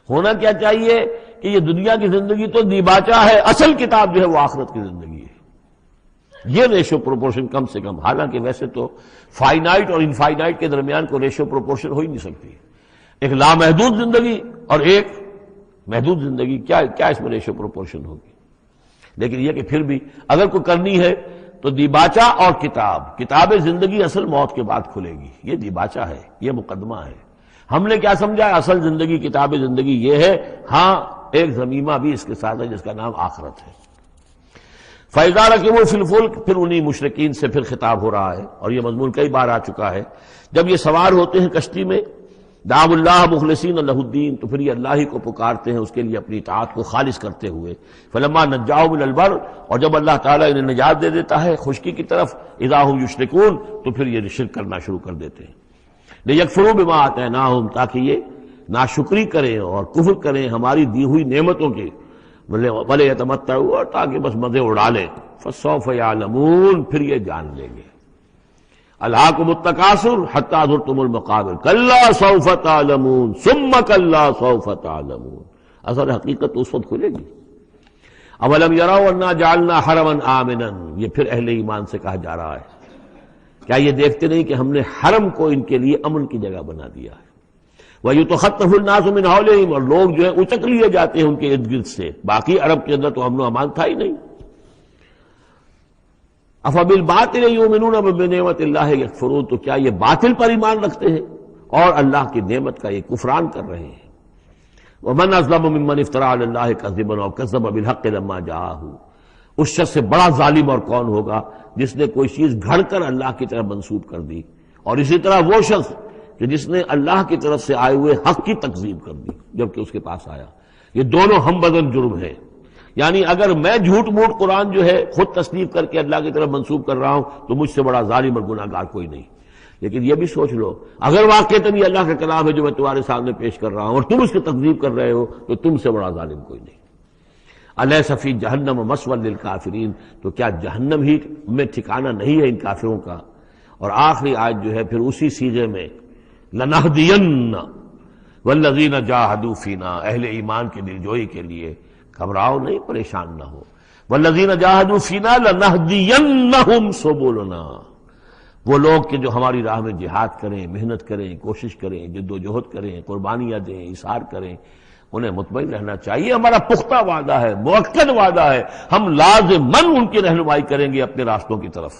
S2: ہونا کیا چاہیے کہ یہ دنیا کی زندگی تو دیباچہ ہے، اصل کتاب جو ہے وہ آخرت کی زندگی ہے۔ یہ ریشو پروپورشن کم سے کم، حالانکہ ویسے تو فائنائٹ اور انفائنائٹ کے درمیان کوئی ریشو پروپورشن ہو ہی نہیں سکتی، ایک لامحدود زندگی اور ایک محدود زندگی، کیا اس میں ریشو پروپورشن ہوگی؟ لیکن یہ کہ پھر بھی اگر کوئی کرنی ہے تو دیباچہ اور کتاب زندگی اصل موت کے بعد کھلے گی، یہ دیباچہ ہے، یہ مقدمہ ہے۔ ہم نے کیا سمجھا ہے اصل زندگی کتاب زندگی یہ ہے، ہاں ایک ضمیمہ بھی اس کے ساتھ ہے جس کا نام آخرت ہے۔ فَإِذَا رَكِبُوا فِي الْفُلْكِ، پھر انہی مشرکین سے پھر خطاب ہو رہا ہے، اور یہ مضمون کئی بار آ چکا ہے۔ جب یہ سوار ہوتے ہیں کشتی میں، دعوا اللہ مخلصین لہ الدین، تو پھر یہ اللہ ہی کو پکارتے ہیں، اس کے لیے اپنی اطاعت کو خالص کرتے ہوئے۔ فلما نجاہم الی البر، اور جب اللہ تعالیٰ انہیں نجات دے دیتا ہے خشکی کی طرف، اذا ہم یشرکون، تو پھر یہ شرک کرنا شروع کر دیتے ہیں۔ لیکفروا بما آتیناہم، تاکہ یہ ناشکری کریں اور کفر کریں ہماری دی ہوئی نعمتوں کی، وَلَا يَتَمَتَّعُوا، اور تاکہ بس مزے اڑا لیں۔ فَسَوْفَ يَعْلَمُونَ، پھر یہ جان لیں گے۔ أَلْهَاكُمُ التَّكَاثُرُ حَتَّىٰ زُرْتُمُ الْمَقَابِرَ كَلَّا سَوْفَ تَعْلَمُونَ ثُمَّ كَلَّا سَوْفَ تَعْلَمُونَ، اصل حقیقت اس وقت کھلے گی۔ أَوَلَمْ يَرَوْا أَنَّا جَعَلْنَا حَرَمًا آمِنًا، یہ پھر اہل ایمان سے کہا جا رہا ہے، کیا یہ دیکھتے نہیں کہ ہم نے حرم کو ان کے لیے امن کی جگہ بنا دیا ہے۔ وَيُتَخَطَّفُ النَّاسُ مِنْ حَوْلِهِمْ، اور لوگ جو ہے اچک لیے جاتے ہیں ان کے ارد گرد سے، باقی عرب کے اندر تو امن و امان تھا ہی نہیں۔ أَفَبِالْبَاطِلِ يُؤْمِنُونَ وَبِنِعْمَتِ اللَّهِ يَكْفُرُونَ، تو کیا یہ باطل پر ایمان رکھتے ہیں اور اللہ کی نعمت کا یہ کفران کر رہے ہیں۔ وَمَنْ أَظْلَمُ مِمَّنِ افْتَرَىٰ عَلَى اللَّهِ كَذِبًا أَوْ كَذَّبَ بِالْحَقِّ لَمَّا جَاءَهُ، اس شخص سے بڑا ظالم اور کون ہوگا جس نے کوئی چیز گھڑ کر اللہ کی طرف منسوب کر دی، اور اسی طرح وہ شخص کہ جس نے اللہ کی طرف سے آئے ہوئے حق کی تکذیب کر دی جبکہ اس کے پاس آیا۔ یہ دونوں ہم بدن جرم ہیں، یعنی اگر میں جھوٹ موٹ قرآن جو ہے خود تصنیف کر کے اللہ کی طرف منسوب کر رہا ہوں تو مجھ سے بڑا ظالم اور گناہ گار کوئی نہیں۔ لیکن یہ بھی سوچ لو، اگر واقعتاً یہ اللہ کا کلام ہے جو میں تمہارے سامنے پیش کر رہا ہوں اور تم اس کی تکذیب کر رہے ہو تو تم سے بڑا ظالم کوئی نہیں۔ الیس فی جہنم مثوی للکافرین، تو کیا جہنم ہی میں ٹھکانہ نہیں ہے ان کافروں کا؟ اور آخری آیت جو ہے پھر اسی سیغے میں، لنہدین والذین جاہدوا فینا، اہل ایمان کی دلجوئی کے لیے گھبراؤ نہیں، پریشان نہ ہو۔ والذین جاہدوا فینا لنہدینہم سبلنا، وہ لوگ کہ جو ہماری راہ میں جہاد کریں، محنت کریں، کوشش کریں، جد و جہد کریں، قربانیاں دیں، اثار کریں، انہیں مطمئن رہنا چاہیے ہمارا پختہ وعدہ ہے، مؤکد وعدہ ہے، ہم لازماً ان کی رہنمائی کریں گے اپنے راستوں کی طرف۔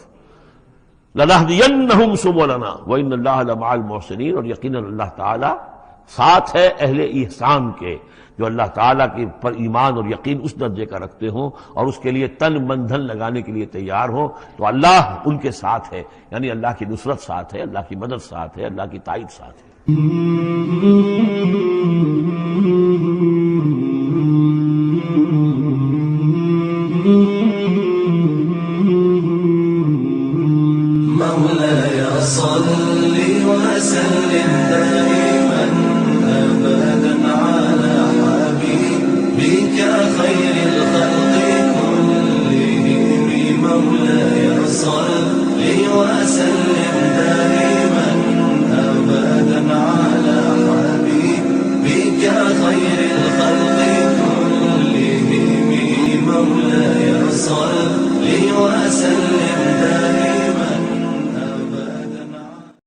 S2: لَنَهْدِيَنَّهُمْ سُبُلَنَا وَإِنَّ اللَّهَ لَمَعَ الْمُحْسِنِينَ، اور یقیناً اللہ تعالیٰ ساتھ ہے اہل احسان کے، جو اللہ تعالیٰ کے پر ایمان اور یقین اس درجے کا رکھتے ہوں اور اس کے لیے تن من دھن لگانے کے لیے تیار ہوں، تو اللہ ان کے ساتھ ہے، یعنی اللہ کی نصرت ساتھ ہے، اللہ کی مدد ساتھ ہے، اللہ کی تائید ساتھ ہے۔